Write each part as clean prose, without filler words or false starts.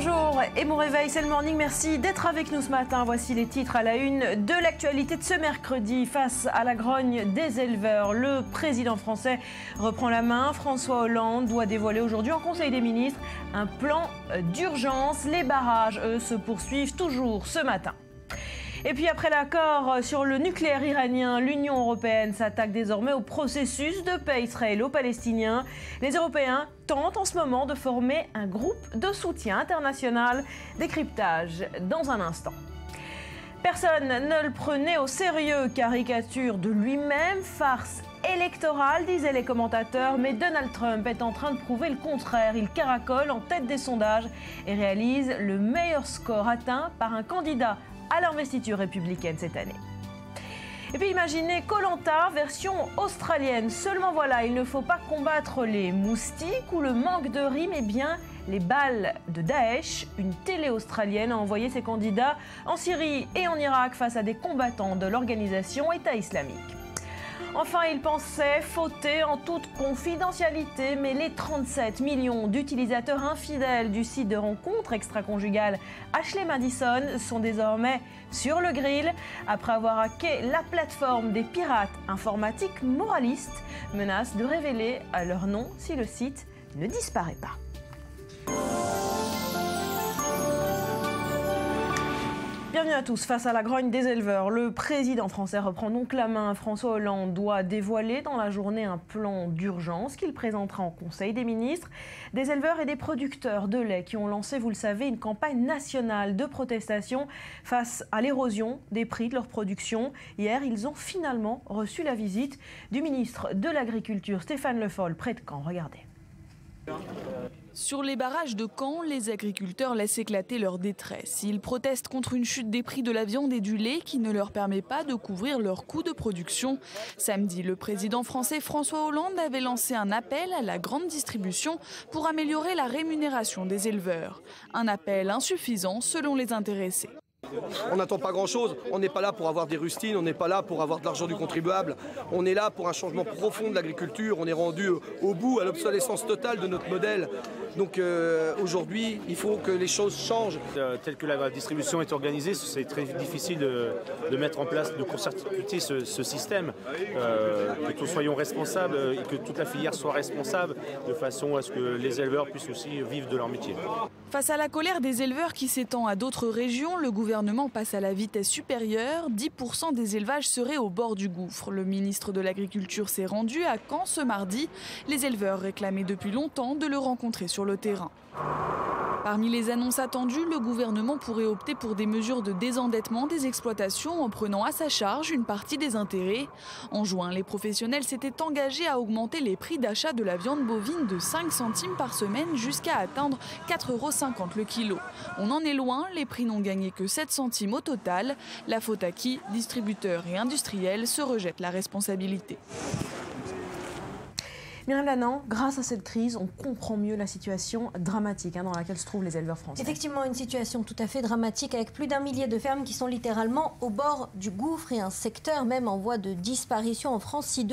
Bonjour et bon réveil, c'est le Morning. Merci d'être avec nous ce matin. Voici les titres à la une de l'actualité de ce mercredi. Face à la grogne des éleveurs, le président français reprend la main. François Hollande doit dévoiler aujourd'hui en Conseil des ministres un plan d'urgence. Les barrages, eux, se poursuivent toujours ce matin. Et puis après l'accord sur le nucléaire iranien, l'Union européenne s'attaque désormais au processus de paix israélo-palestinien. Les Européens tentent en ce moment de former un groupe de soutien international. Décryptage dans un instant. Personne ne le prenait au sérieux, caricature de lui-même, farce électorale, disaient les commentateurs, mais Donald Trump est en train de prouver le contraire. Il caracole en tête des sondages et réalise le meilleur score atteint par un candidat à l'investiture républicaine cette année. Et puis imaginez Koh-Lanta version australienne. Seulement voilà, il ne faut pas combattre les moustiques ou le manque de riz, mais bien les balles de Daesh. Une télé australienne a envoyé ses candidats en Syrie et en Irak face à des combattants de l'organisation État islamique. Enfin, il pensait fauter en toute confidentialité, mais les 37 millions d'utilisateurs infidèles du site de rencontre extra-conjugale Ashley Madison sont désormais sur le grill. Après avoir hacké la plateforme des pirates informatiques moralistes, menacent de révéler leur nom si le site ne disparaît pas. Bienvenue à tous. Face à la grogne des éleveurs, le président français reprend donc la main. François Hollande doit dévoiler dans la journée un plan d'urgence qu'il présentera en Conseil des ministres. Des éleveurs et des producteurs de lait qui ont lancé, vous le savez, une campagne nationale de protestation face à l'érosion des prix de leur production. Hier, ils ont finalement reçu la visite du ministre de l'Agriculture, Stéphane Le Foll, près de Caen. Regardez. Sur les barrages de Caen, les agriculteurs laissent éclater leur détresse. Ils protestent contre une chute des prix de la viande et du lait qui ne leur permet pas de couvrir leurs coûts de production. Samedi, le président français François Hollande avait lancé un appel à la grande distribution pour améliorer la rémunération des éleveurs. Un appel insuffisant selon les intéressés. On n'attend pas grand-chose, on n'est pas là pour avoir des rustines, on n'est pas là pour avoir de l'argent du contribuable. On est là pour un changement profond de l'agriculture, on est rendu au bout, à l'obsolescence totale de notre modèle. Donc aujourd'hui, il faut que les choses changent. Tel que la distribution est organisée, c'est très difficile de mettre en place, de court-circuiter ce système. Que nous soyons responsables et que toute la filière soit responsable de façon à ce que les éleveurs puissent aussi vivre de leur métier. Face à la colère des éleveurs qui s'étend à d'autres régions, le gouvernement passe à la vitesse supérieure. 10% des élevages seraient au bord du gouffre. Le ministre de l'Agriculture s'est rendu à Caen ce mardi. Les éleveurs réclamaient depuis longtemps de le rencontrer sur le terrain. Parmi les annonces attendues, le gouvernement pourrait opter pour des mesures de désendettement des exploitations en prenant à sa charge une partie des intérêts. En juin, les professionnels s'étaient engagés à augmenter les prix d'achat de la viande bovine de 5 centimes par semaine jusqu'à atteindre 4,50 € le kilo. On en est loin, les prix n'ont gagné que 7 centimes au total. La faute à qui? Distributeurs et industriels se rejettent la responsabilité. Myriam Lanant, grâce à cette crise, on comprend mieux la situation dramatique dans laquelle se trouvent les éleveurs français. Effectivement, une situation tout à fait dramatique avec plus d'1 millier de fermes qui sont littéralement au bord du gouffre et un secteur même en voie de disparition en France si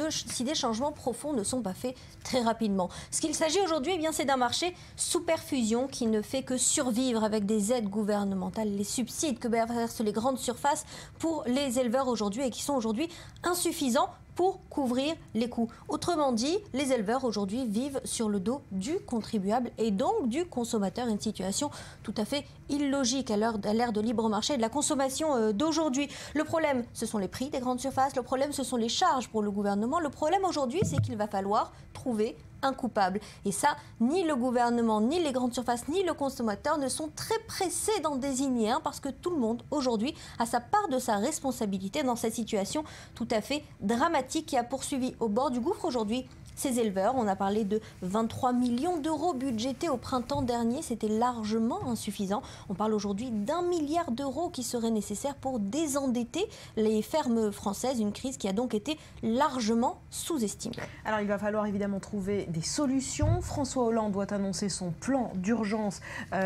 des changements profonds ne sont pas faits très rapidement. Ce qu'il s'agit aujourd'hui, c'est d'un marché sous perfusion qui ne fait que survivre avec des aides gouvernementales, les subsides que versent les grandes surfaces pour les éleveurs aujourd'hui et qui sont aujourd'hui insuffisants pour couvrir les coûts. Autrement dit, les éleveurs aujourd'hui vivent sur le dos du contribuable et donc du consommateur. Une situation tout à fait illogique à l'ère de libre marché et de la consommation d'aujourd'hui. Le problème, ce sont les prix des grandes surfaces. Le problème, ce sont les charges pour le gouvernement. Le problème aujourd'hui, c'est qu'il va falloir trouver un coupable. Et ça, ni le gouvernement, ni les grandes surfaces, ni le consommateur ne sont très pressés d'en désigner un parce que tout le monde, aujourd'hui, a sa part de sa responsabilité dans cette situation tout à fait dramatique qui a poursuivi au bord du gouffre aujourd'hui ces éleveurs. On a parlé de 23 millions d'euros budgétés au printemps dernier. C'était largement insuffisant. On parle aujourd'hui d'1 milliard d'euros qui serait nécessaire pour désendetter les fermes françaises. Une crise qui a donc été largement sous-estimée. Alors il va falloir évidemment trouver des solutions. François Hollande doit annoncer son plan d'urgence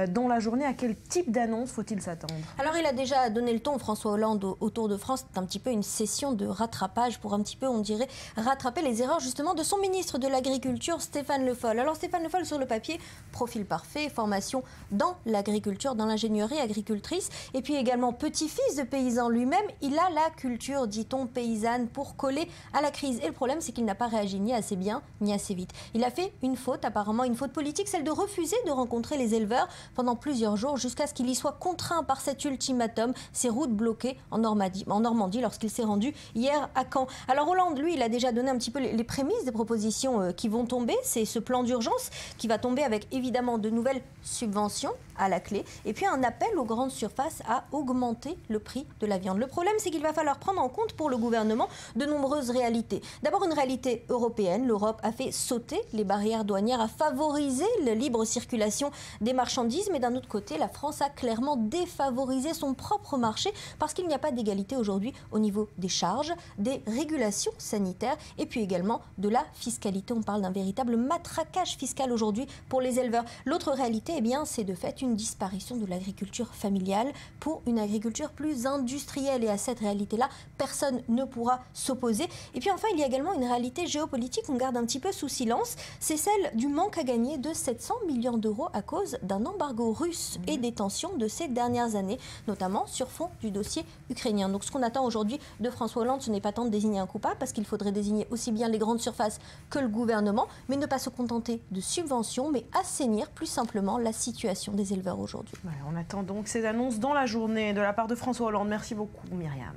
dans la journée. À quel type d'annonce faut-il s'attendre? Alors il a déjà donné le ton, François Hollande, au Tour de France. C'est un petit peu une session de rattrapage pour un petit peu, on dirait, rattraper les erreurs justement de son ministre ministre de l'Agriculture, Stéphane Le Foll. Alors Stéphane Le Foll, sur le papier, profil parfait, formation dans l'agriculture, dans l'ingénierie agricultrice, et puis également petit-fils de paysan lui-même. Il a la culture, dit-on, paysanne pour coller à la crise. Et le problème, c'est qu'il n'a pas réagi ni assez bien, ni assez vite. Il a fait une faute, apparemment une faute politique, celle de refuser de rencontrer les éleveurs pendant plusieurs jours, jusqu'à ce qu'il y soit contraint par cet ultimatum, ses routes bloquées en Normandie lorsqu'il s'est rendu hier à Caen. Alors Hollande, lui, il a déjà donné un petit peu les prémices des propositions qui vont tomber. C'est ce plan d'urgence qui va tomber avec évidemment de nouvelles subventions à la clé et puis un appel aux grandes surfaces à augmenter le prix de la viande. Le problème, c'est qu'il va falloir prendre en compte pour le gouvernement de nombreuses réalités. D'abord, une réalité européenne. L'Europe a fait sauter les barrières douanières, a favorisé la libre circulation des marchandises, mais d'un autre côté, la France a clairement défavorisé son propre marché parce qu'il n'y a pas d'égalité aujourd'hui au niveau des charges, des régulations sanitaires et puis également de la fiscalité. On parle d'un véritable matraquage fiscal aujourd'hui pour les éleveurs. L'autre réalité, eh bien, c'est de fait une disparition de l'agriculture familiale pour une agriculture plus industrielle. Et à cette réalité-là, personne ne pourra s'opposer. Et puis enfin, il y a également une réalité géopolitique qu'on garde un petit peu sous silence. C'est celle du manque à gagner de 700 millions d'euros à cause d'un embargo russe et des tensions de ces dernières années, notamment sur fond du dossier ukrainien. Donc ce qu'on attend aujourd'hui de François Hollande, ce n'est pas tant de désigner un coupable, parce qu'il faudrait désigner aussi bien les grandes surfaces que le gouvernement, mais ne pas se contenter de subventions, mais assainir plus simplement la situation des éleveurs aujourd'hui. Voilà, on attend donc ces annonces dans la journée de la part de François Hollande. Merci beaucoup Myriam.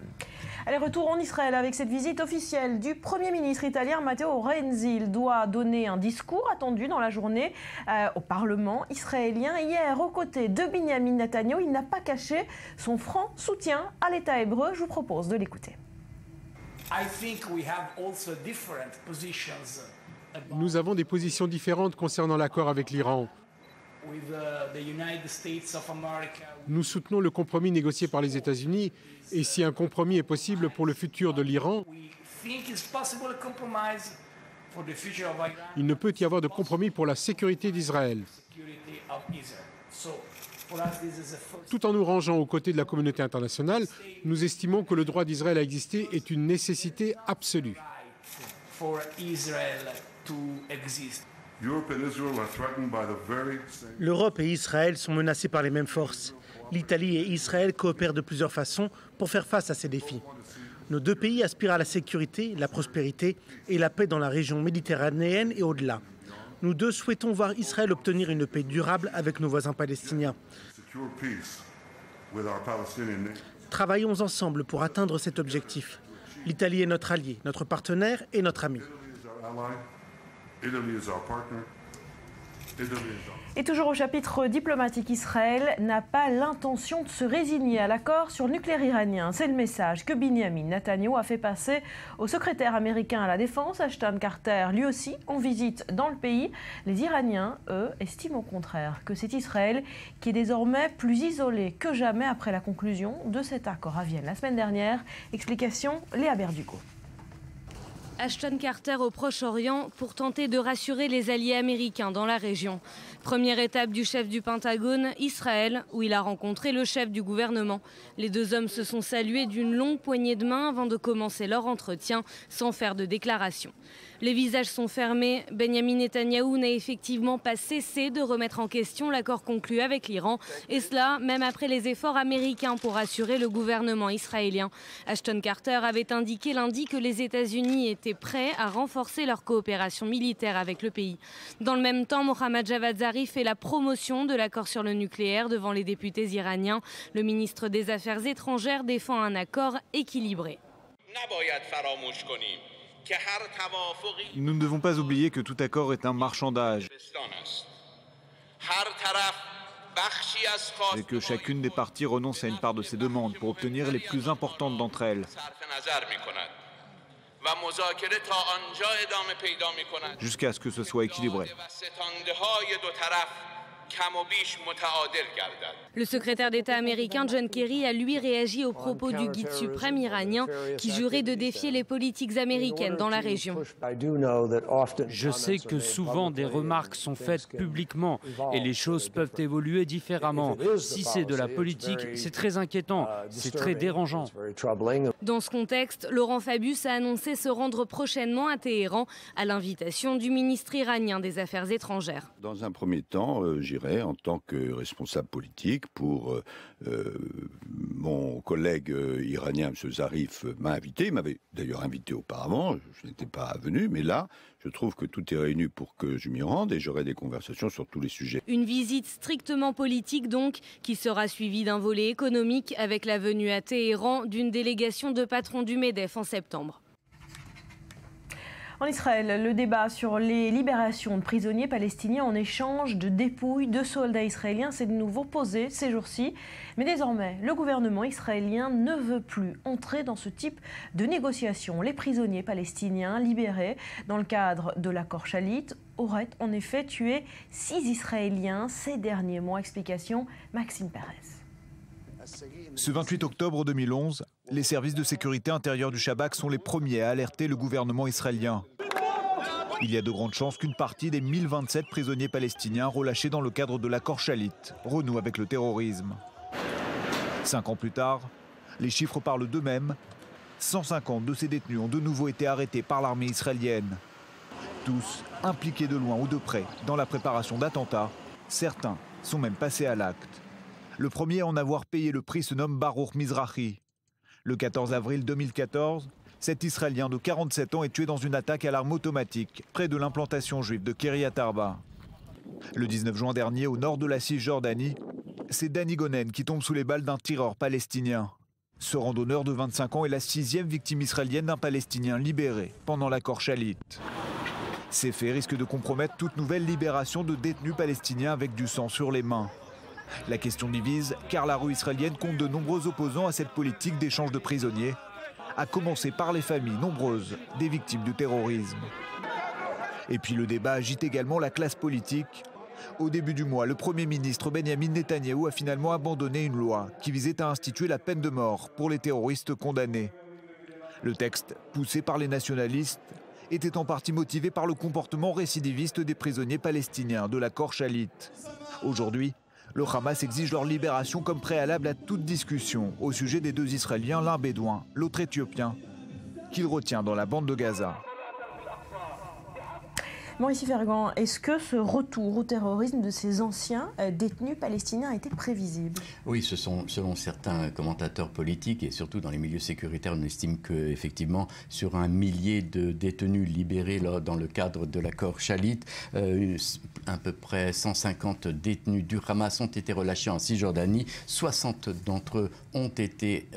Allez, retour en Israël avec cette visite officielle du Premier ministre italien Matteo Renzi. Il doit donner un discours attendu dans la journée au Parlement israélien. Hier, aux côtés de Benjamin Netanyahu, il n'a pas caché son franc soutien à l'État hébreu. Je vous propose de l'écouter. Nous avons des positions différentes concernant l'accord avec l'Iran. Nous soutenons le compromis négocié par les États-Unis et si un compromis est possible pour le futur de l'Iran, il ne peut y avoir de compromis pour la sécurité d'Israël. Tout en nous rangeant aux côtés de la communauté internationale, nous estimons que le droit d'Israël à exister est une nécessité absolue. L'Europe et Israël sont menacés par les mêmes forces. L'Italie et Israël coopèrent de plusieurs façons pour faire face à ces défis. Nos deux pays aspirent à la sécurité, la prospérité et la paix dans la région méditerranéenne et au-delà. Nous deux souhaitons voir Israël obtenir une paix durable avec nos voisins palestiniens. Travaillons ensemble pour atteindre cet objectif. L'Italie est notre allié, notre partenaire et notre ami. Et toujours au chapitre diplomatique, Israël n'a pas l'intention de se résigner à l'accord sur le nucléaire iranien. C'est le message que Benjamin Netanyahu a fait passer au secrétaire américain à la Défense, Ashton Carter, lui aussi en visite dans le pays. Les Iraniens, eux, estiment au contraire que c'est Israël qui est désormais plus isolé que jamais après la conclusion de cet accord à Vienne la semaine dernière. Explication, Léa Berdugo. Ashton Carter au Proche-Orient pour tenter de rassurer les alliés américains dans la région. Première étape du chef du Pentagone, Israël, où il a rencontré le chef du gouvernement. Les deux hommes se sont salués d'une longue poignée de main avant de commencer leur entretien sans faire de déclaration. Les visages sont fermés. Benjamin Netanyahou n'a effectivement pas cessé de remettre en question l'accord conclu avec l'Iran. Et cela, même après les efforts américains pour assurer le gouvernement israélien. Ashton Carter avait indiqué lundi que les États-Unis étaient prêts à renforcer leur coopération militaire avec le pays. Dans le même temps, Mohammad Javad Zarif fait la promotion de l'accord sur le nucléaire devant les députés iraniens. Le ministre des Affaires étrangères défend un accord équilibré. Nous ne devons pas oublier que tout accord est un marchandage et que chacune des parties renonce à une part de ses demandes pour obtenir les plus importantes d'entre elles. Jusqu'à ce que ce soit équilibré. Le secrétaire d'État américain John Kerry a lui réagi aux propos du guide suprême iranien qui jurait de défier les politiques américaines dans la région. Je sais que souvent des remarques sont faites publiquement et les choses peuvent évoluer différemment. Si c'est de la politique, c'est très inquiétant, c'est très dérangeant. Dans ce contexte, Laurent Fabius a annoncé se rendre prochainement à Téhéran à l'invitation du ministre iranien des Affaires étrangères. Dans un premier temps, j'irai en tant que responsable politique pour mon collègue iranien, M. Zarif, m'a invité. Il m'avait d'ailleurs invité auparavant, je n'étais pas venu, mais là, je trouve que tout est réuni pour que je m'y rende et j'aurai des conversations sur tous les sujets. Une visite strictement politique donc, qui sera suivie d'un volet économique avec la venue à Téhéran d'une délégation de patrons du MEDEF en septembre. En Israël, le débat sur les libérations de prisonniers palestiniens en échange de dépouilles de soldats israéliens s'est de nouveau posé ces jours-ci. Mais désormais, le gouvernement israélien ne veut plus entrer dans ce type de négociations. Les prisonniers palestiniens libérés dans le cadre de l'accord Shalit auraient en effet tué 6 Israéliens ces derniers mois. Explication, Maxime Perez. Ce 28 octobre 2011, les services de sécurité intérieure du Shabak sont les premiers à alerter le gouvernement israélien. Il y a de grandes chances qu'une partie des 1027 prisonniers palestiniens relâchés dans le cadre de l'accord Shalit renoue avec le terrorisme. 5 ans plus tard, les chiffres parlent d'eux-mêmes. 150 de ces détenus ont de nouveau été arrêtés par l'armée israélienne. Tous impliqués de loin ou de près dans la préparation d'attentats, certains sont même passés à l'acte. Le premier à en avoir payé le prix se nomme Baruch Mizrahi. Le 14 avril 2014, cet Israélien de 47 ans est tué dans une attaque à l'arme automatique près de l'implantation juive de Kiryat Arba. Le 19 juin dernier, au nord de la Cisjordanie, c'est Dani Gonen qui tombe sous les balles d'un tireur palestinien. Ce randonneur de 25 ans est la 6e victime israélienne d'un Palestinien libéré pendant l'accord Shalit. Ces faits risquent de compromettre toute nouvelle libération de détenus palestiniens avec du sang sur les mains. La question divise car la rue israélienne compte de nombreux opposants à cette politique d'échange de prisonniers, à commencer par les familles nombreuses des victimes du terrorisme. Et puis le débat agite également la classe politique. Au début du mois, le Premier ministre Benjamin Netanyahou a finalement abandonné une loi qui visait à instituer la peine de mort pour les terroristes condamnés. Le texte, poussé par les nationalistes, était en partie motivé par le comportement récidiviste des prisonniers palestiniens de l'accord Shalit. Aujourd'hui, le Hamas exige leur libération comme préalable à toute discussion au sujet des 2 Israéliens, l'un bédouin, l'autre éthiopien, qu'il retient dans la bande de Gaza. Maurice Fergan, est-ce que ce retour au terrorisme de ces anciens détenus palestiniens a été prévisible? Oui, selon certains commentateurs politiques et surtout dans les milieux sécuritaires, on estime qu'effectivement, sur 1 millier de détenus libérés là, dans le cadre de l'accord Shalit, à peu près 150 détenus du Hamas ont été relâchés en Cisjordanie. 60 d'entre eux ont été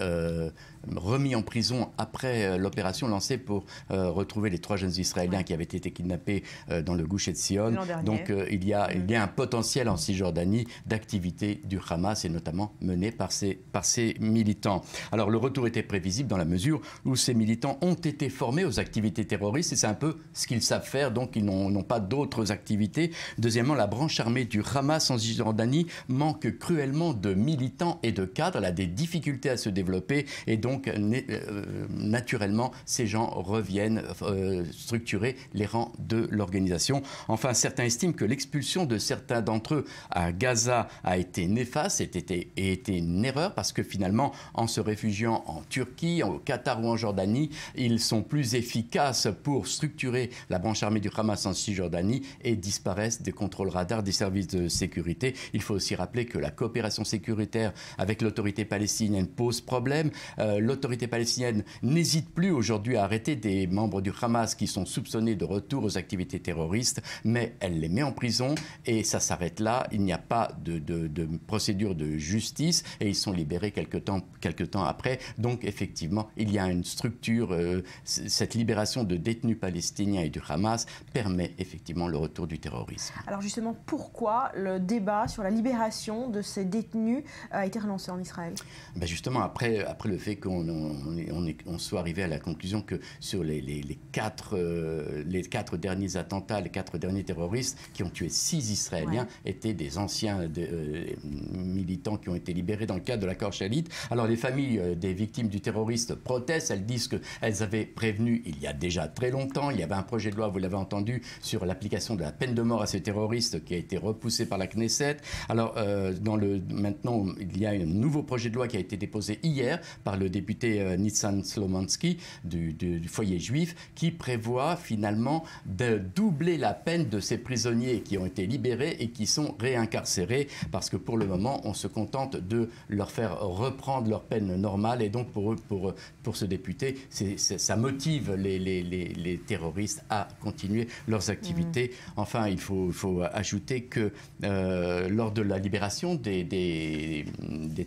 remis en prison après l'opération lancée pour retrouver les 3 jeunes Israéliens qui avaient été kidnappés dans le Gush Etzion. Donc il y a un potentiel en Cisjordanie d'activité du Hamas et notamment menée par ces militants. Alors le retour était prévisible dans la mesure où ces militants ont été formés aux activités terroristes et c'est un peu ce qu'ils savent faire, donc ils n'ont pas d'autres activités. Deuxièmement, la branche armée du Hamas en Cisjordanie manque cruellement de militants et de cadres, elle a des difficultés à se développer et donc naturellement ces gens reviennent structurer les rangs de l'organisation. Enfin, certains estiment que l'expulsion de certains d'entre eux à Gaza a été néfaste et été une erreur parce que finalement, en se réfugiant en Turquie, au Qatar ou en Jordanie, ils sont plus efficaces pour structurer la branche armée du Hamas en Cisjordanie et disparaissent des contrôles radars des services de sécurité. Il faut aussi rappeler que la coopération sécuritaire avec l'autorité palestinienne pose problème. L'autorité palestinienne n'hésite plus aujourd'hui à arrêter des membres du Hamas qui sont soupçonnés de retour aux activités terroristes, mais elle les met en prison et ça s'arrête là. Il n'y a pas de procédure de justice et ils sont libérés quelque temps après. Donc effectivement, il y a une structure, cette libération de détenus palestiniens et du Hamas permet effectivement le retour du terrorisme. Alors justement, pourquoi le débat sur la libération de ces détenus a été relancé en Israël? Justement, après le fait que qu'on soit arrivé à la conclusion que sur les quatre derniers attentats, les 4 derniers terroristes qui ont tué 6 Israéliens étaient des anciens militants qui ont été libérés dans le cadre de l'accord Shalit. Alors les familles des victimes du terroriste protestent, elles disent qu'elles avaient prévenu il y a déjà très longtemps, il y avait un projet de loi, vous l'avez entendu, sur l'application de la peine de mort à ces terroristes qui a été repoussé par la Knesset. Alors maintenant, il y a un nouveau projet de loi qui a été déposé hier par le député Nissan Slomansky du foyer juif qui prévoit finalement de doubler la peine de ces prisonniers qui ont été libérés et qui sont réincarcérés parce que pour le moment, on se contente de leur faire reprendre leur peine normale et donc pour ce député, ça motive les terroristes à continuer leurs activités. Enfin, il faut ajouter que lors de la libération des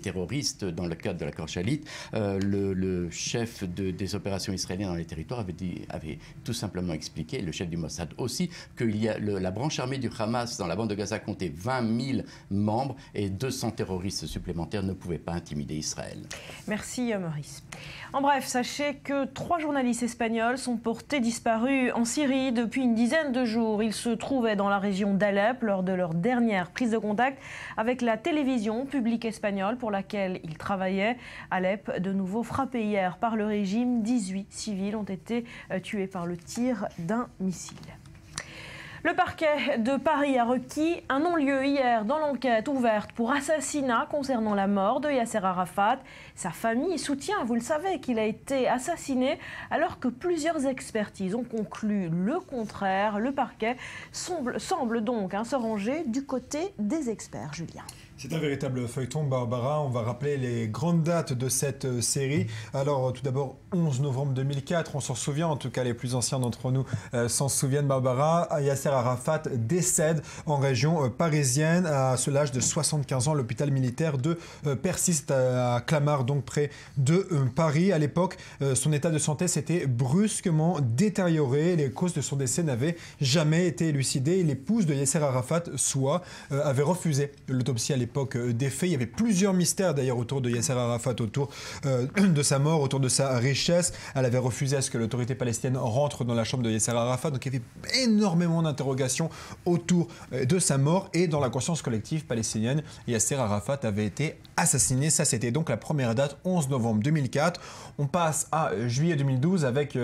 terroristes dans le cadre de l'accord Shalit, le chef des opérations israéliennes dans les territoires avait tout simplement expliqué, le chef du Mossad aussi, que la branche armée du Hamas dans la bande de Gaza comptait 20 000 membres et 200 terroristes supplémentaires ne pouvaient pas intimider Israël. Merci Maurice. En bref, sachez que 3 journalistes espagnols sont portés disparus en Syrie depuis une dizaine de jours. Ils se trouvaient dans la région d'Alep lors de leur dernière prise de contact avec la télévision publique espagnole pour laquelle ils travaillaient. Alep, de nouveau frappé hier par le régime, 18 civils ont été tués par le tir d'un missile. Le parquet de Paris a requis un non-lieu hier dans l'enquête ouverte pour assassinat concernant la mort de Yasser Arafat. Sa famille soutient, vous le savez, qu'il a été assassiné alors que plusieurs expertises ont conclu le contraire. Le parquet semble donc se ranger du côté des experts. Julien. C'est un véritable feuilleton, Barbara. On va rappeler les grandes dates de cette série. Alors, tout d'abord, 11 novembre 2004, on s'en souvient, en tout cas les plus anciens d'entre nous s'en souviennent, Barbara. Yasser Arafat décède en région parisienne à l'âge de 75 ans, l'hôpital militaire de Persis à Clamart, donc près de Paris. À l'époque, son état de santé s'était brusquement détérioré. Les causes de son décès n'avaient jamais été élucidées. L'épouse de Yasser Arafat, Soua, avait refusé l'autopsie à l'époque des faits. Il y avait plusieurs mystères d'ailleurs autour de Yasser Arafat, autour de sa mort, autour de sa richesse. Elle avait refusé à ce que l'autorité palestinienne rentre dans la chambre de Yasser Arafat. Donc il y avait énormément d'interrogations autour de sa mort et dans la conscience collective palestinienne, Yasser Arafat avait été assassiné. Ça, c'était donc la première date, 11 novembre 2004. On passe à juillet 2012 avec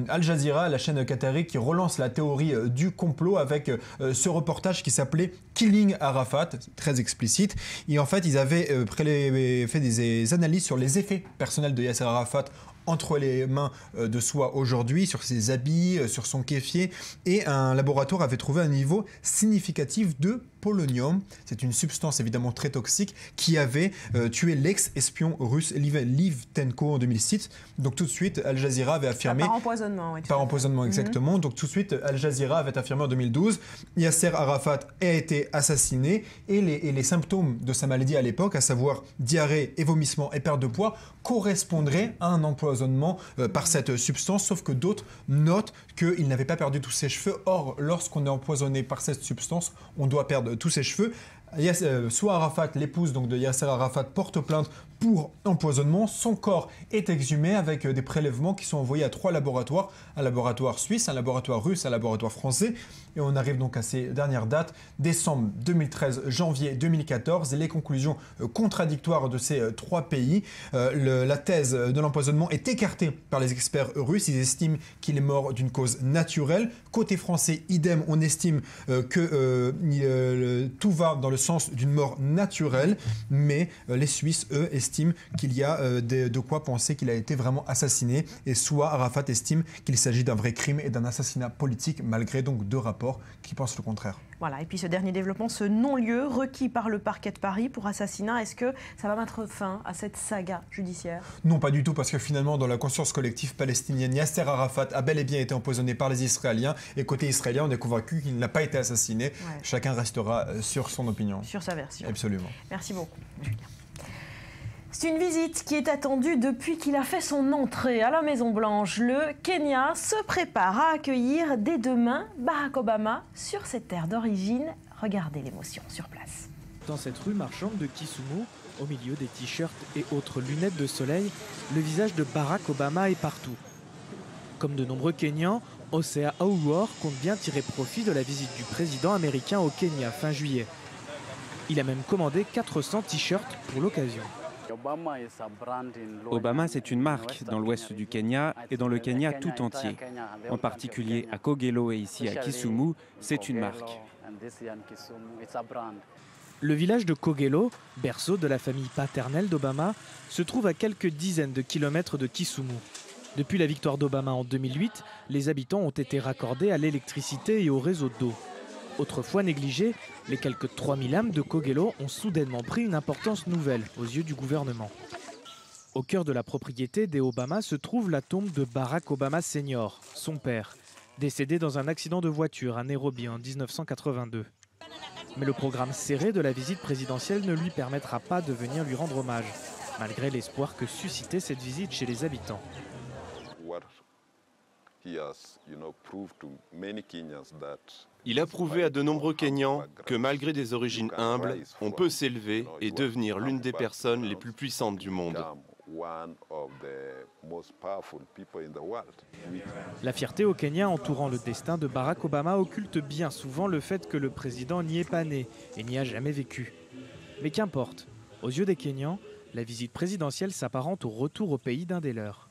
Al Jazeera, la chaîne qatari, qui relance la théorie du complot avec ce reportage qui s'appelait Killing Arafat, très explicite. Et en fait, ils avaient fait des analyses sur les effets personnels de Yasser Arafat entre les mains de Soua aujourd'hui, sur ses habits, sur son kéfier, et un laboratoire avait trouvé un niveau significatif de polonium. C'est une substance évidemment très toxique qui avait tué l'ex-espion russe Liv Tenko en 2006. Donc tout de suite, Al Jazeera avait affirmé... Par empoisonnement, oui. Par empoisonnement, exactement. Donc tout de suite, Al Jazeera avait affirmé en 2012, Yasser Arafat a été assassiné et les symptômes de sa maladie à l'époque, à savoir diarrhée et vomissement et perte de poids, correspondraient à un empoisonnement par cette substance, sauf que d'autres notent qu'il n'avait pas perdu tous ses cheveux. Or, lorsqu'on est empoisonné par cette substance, on doit perdre tous ses cheveux. Soua Arafat, l'épouse donc de Yasser Arafat, porte plainte pour empoisonnement. Son corps est exhumé avec des prélèvements qui sont envoyés à 3 laboratoires, un laboratoire suisse, un laboratoire russe, un laboratoire français. Et on arrive donc à ces dernières dates, décembre 2013, janvier 2014, et les conclusions contradictoires de ces 3 pays. La thèse de l'empoisonnement est écartée par les experts russes. Ils estiment qu'il est mort d'une cause naturelle. Côté français, idem, on estime que tout va dans le sens d'une mort naturelle, mais les Suisses, eux, estiment qu'il y a de quoi penser qu'il a été vraiment assassiné. Et Soua Arafat estime qu'il s'agit d'un vrai crime et d'un assassinat politique, malgré donc 2 rapports qui pensent le contraire. Voilà, et puis ce dernier développement, ce non-lieu requis par le parquet de Paris pour assassinat, est-ce que ça va mettre fin à cette saga judiciaire? Non, pas du tout, parce que finalement, dans la conscience collective palestinienne, Yasser Arafat a bel et bien été empoisonné par les Israéliens, et côté israélien, on est convaincu qu'il n'a pas été assassiné. Ouais. Chacun restera sur son opinion. Sur sa version. Absolument. Merci beaucoup, Julien. C'est une visite qui est attendue depuis qu'il a fait son entrée à la Maison-Blanche. Le Kenya se prépare à accueillir dès demain Barack Obama sur ses terres d'origine. Regardez l'émotion sur place. Dans cette rue marchande de Kisumu, Au milieu des t-shirts et autres lunettes de soleil, le visage de Barack Obama est partout. Comme de nombreux Kenyans, Hosea Aouor compte bien tirer profit de la visite du président américain au Kenya fin juillet. Il a même commandé 400 t-shirts pour l'occasion. Obama, c'est une marque dans l'ouest du Kenya et dans le Kenya tout entier. En particulier à Kogelo et ici à Kisumu, c'est une marque. Le village de Kogelo, berceau de la famille paternelle d'Obama, se trouve à quelques dizaines de kilomètres de Kisumu. Depuis la victoire d'Obama en 2008, les habitants ont été raccordés à l'électricité et au réseau d'eau. Autrefois négligés, les quelques 3000 âmes de Kogelo ont soudainement pris une importance nouvelle aux yeux du gouvernement. Au cœur de la propriété des Obama se trouve la tombe de Barack Obama Senior, son père, décédé dans un accident de voiture à Nairobi en 1982. Mais le programme serré de la visite présidentielle ne lui permettra pas de venir lui rendre hommage, malgré l'espoir que suscitait cette visite chez les habitants. Il a prouvé à de nombreux Kenyans que malgré des origines humbles, on peut s'élever et devenir l'une des personnes les plus puissantes du monde. La fierté au Kenya entourant le destin de Barack Obama occulte bien souvent le fait que le président n'y est pas né et n'y a jamais vécu. Mais qu'importe, aux yeux des Kenyans, la visite présidentielle s'apparente au retour au pays d'un des leurs.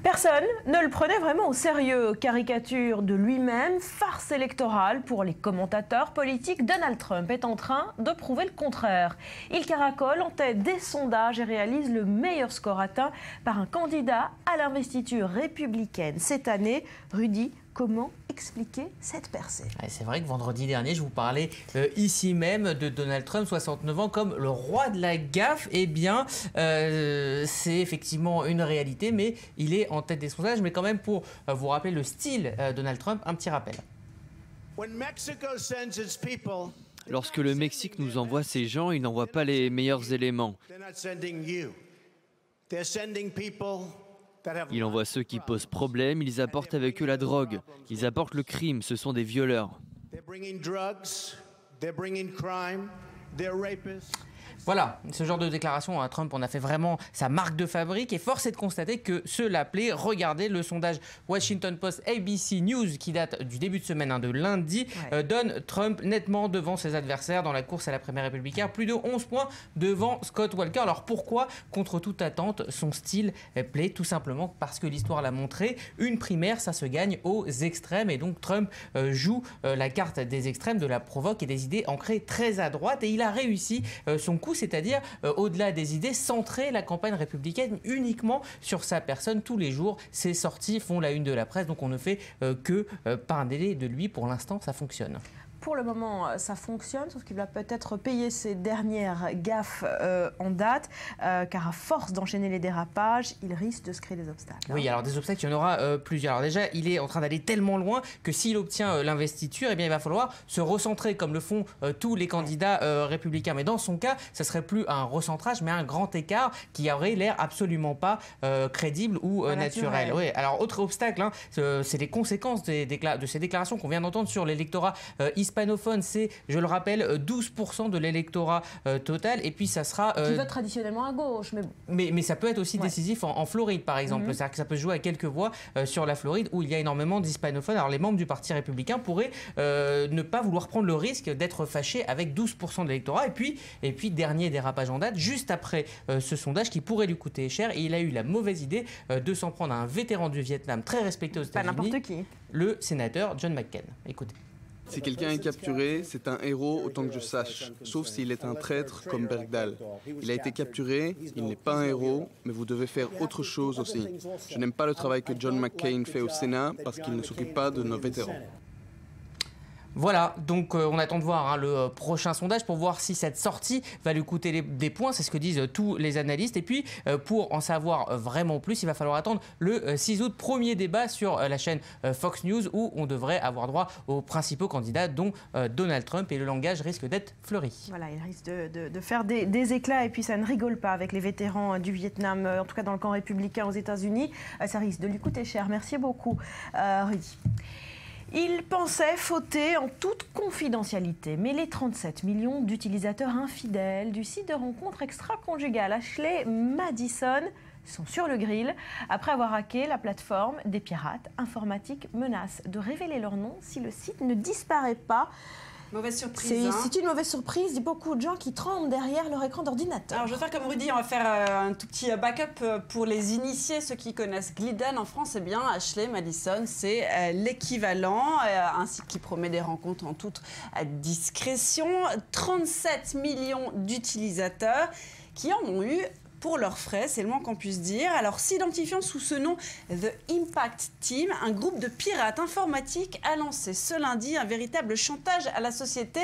Personne ne le prenait vraiment au sérieux. Caricature de lui-même, farce électorale pour les commentateurs politiques, Donald Trump est en train de prouver le contraire. Il caracole en tête des sondages et réalise le meilleur score atteint par un candidat à l'investiture républicaine cette année. Rudy, comment expliquer cette percée? C'est vrai que vendredi dernier, je vous parlais ici même de Donald Trump, 69 ans, comme le roi de la gaffe. Eh bien, c'est effectivement une réalité, mais il est en tête des sondages. Mais quand même, pour vous rappeler le style Donald Trump, un petit rappel. Lorsque le Mexique nous envoie ces gens, il n'envoie pas les meilleurs éléments. Il envoie ceux qui posent problème, ils apportent avec eux la drogue, ils apportent le crime, ce sont des violeurs. Voilà, ce genre de déclaration à Trump, on a fait vraiment sa marque de fabrique et force est de constater que cela plaît. Regardez le sondage Washington Post ABC News qui date du début de semaine, de lundi, donne Trump nettement devant ses adversaires dans la course à la primaire républicaine, plus de 11 points devant Scott Walker. Alors pourquoi, contre toute attente, son style plaît? Tout simplement parce que l'histoire l'a montré, une primaire, ça se gagne aux extrêmes et donc Trump joue la carte des extrêmes, de la provoque et des idées ancrées très à droite et il a réussi son coup, c'est-à-dire au-delà des idées, centrer la campagne républicaine uniquement sur sa personne tous les jours. Ses sorties font la une de la presse, donc on ne fait que parler de lui. Pour l'instant, ça fonctionne. Pour le moment, ça fonctionne, sauf qu'il va peut-être payer ses dernières gaffes en date, car à force d'enchaîner les dérapages, il risque de se créer des obstacles. Oui, alors des obstacles, il y en aura plusieurs. Alors déjà, il est en train d'aller tellement loin que s'il obtient l'investiture, eh bien, il va falloir se recentrer, comme le font tous les candidats républicains. Mais dans son cas, ça serait plus un recentrage, mais un grand écart qui aurait l'air absolument pas crédible ou naturel. Oui. Alors, autre obstacle, c'est les conséquences de ces déclarations qu'on vient d'entendre sur l'électorat hispanophone, c'est, je le rappelle, 12% de l'électorat total. Et puis ça sera... qui vote traditionnellement à gauche. Mais ça peut être aussi décisif en Floride, par exemple. C'est-à-dire que ça peut se jouer à quelques voix sur la Floride, où il y a énormément d'hispanophones. Alors les membres du Parti républicain pourraient ne pas vouloir prendre le risque d'être fâchés avec 12% de l'électorat. Et puis, dernier dérapage en date, juste après ce sondage qui pourrait lui coûter cher. Et il a eu la mauvaise idée de s'en prendre à un vétéran du Vietnam très respecté aux États-Unis. Pas n'importe qui. Le sénateur John McCain. Écoutez. Si quelqu'un est capturé, c'est un héros autant que je sache, sauf s'il est un traître comme Bergdahl. Il a été capturé, il n'est pas un héros, mais vous devez faire autre chose aussi. Je n'aime pas le travail que John McCain fait au Sénat parce qu'il ne s'occupe pas de nos vétérans. Voilà, donc on attend de voir le prochain sondage pour voir si cette sortie va lui coûter des points, c'est ce que disent tous les analystes. Et puis pour en savoir vraiment plus, il va falloir attendre le 6 août, premier débat sur la chaîne Fox News où on devrait avoir droit aux principaux candidats dont Donald Trump et le langage risque d'être fleuri. Voilà, il risque de faire des éclats et puis ça ne rigole pas avec les vétérans du Vietnam, en tout cas dans le camp républicain aux États-Unis. Ça risque de lui coûter cher. Merci beaucoup Rudy. Il pensait fauter en toute confidentialité, mais les 37 millions d'utilisateurs infidèles du site de rencontre extra-conjugale Ashley Madison sont sur le grill. Après avoir hacké la plateforme, des pirates informatiques menacent de révéler leur nom si le site ne disparaît pas. Mauvaise surprise. C'est une mauvaise surprise. Il y a beaucoup de gens qui tremblent derrière leur écran d'ordinateur. Alors je vais faire comme Rudy, on va faire un tout petit backup pour les initiés, ceux qui connaissent Glidden en France. Eh bien, Ashley Madison, c'est l'équivalent, un site qui promet des rencontres en toute discrétion. 37 millions d'utilisateurs qui en ont eu pour leurs frais, c'est le moins qu'on puisse dire. Alors, s'identifiant sous ce nom The Impact Team, un groupe de pirates informatiques a lancé ce lundi un véritable chantage à la société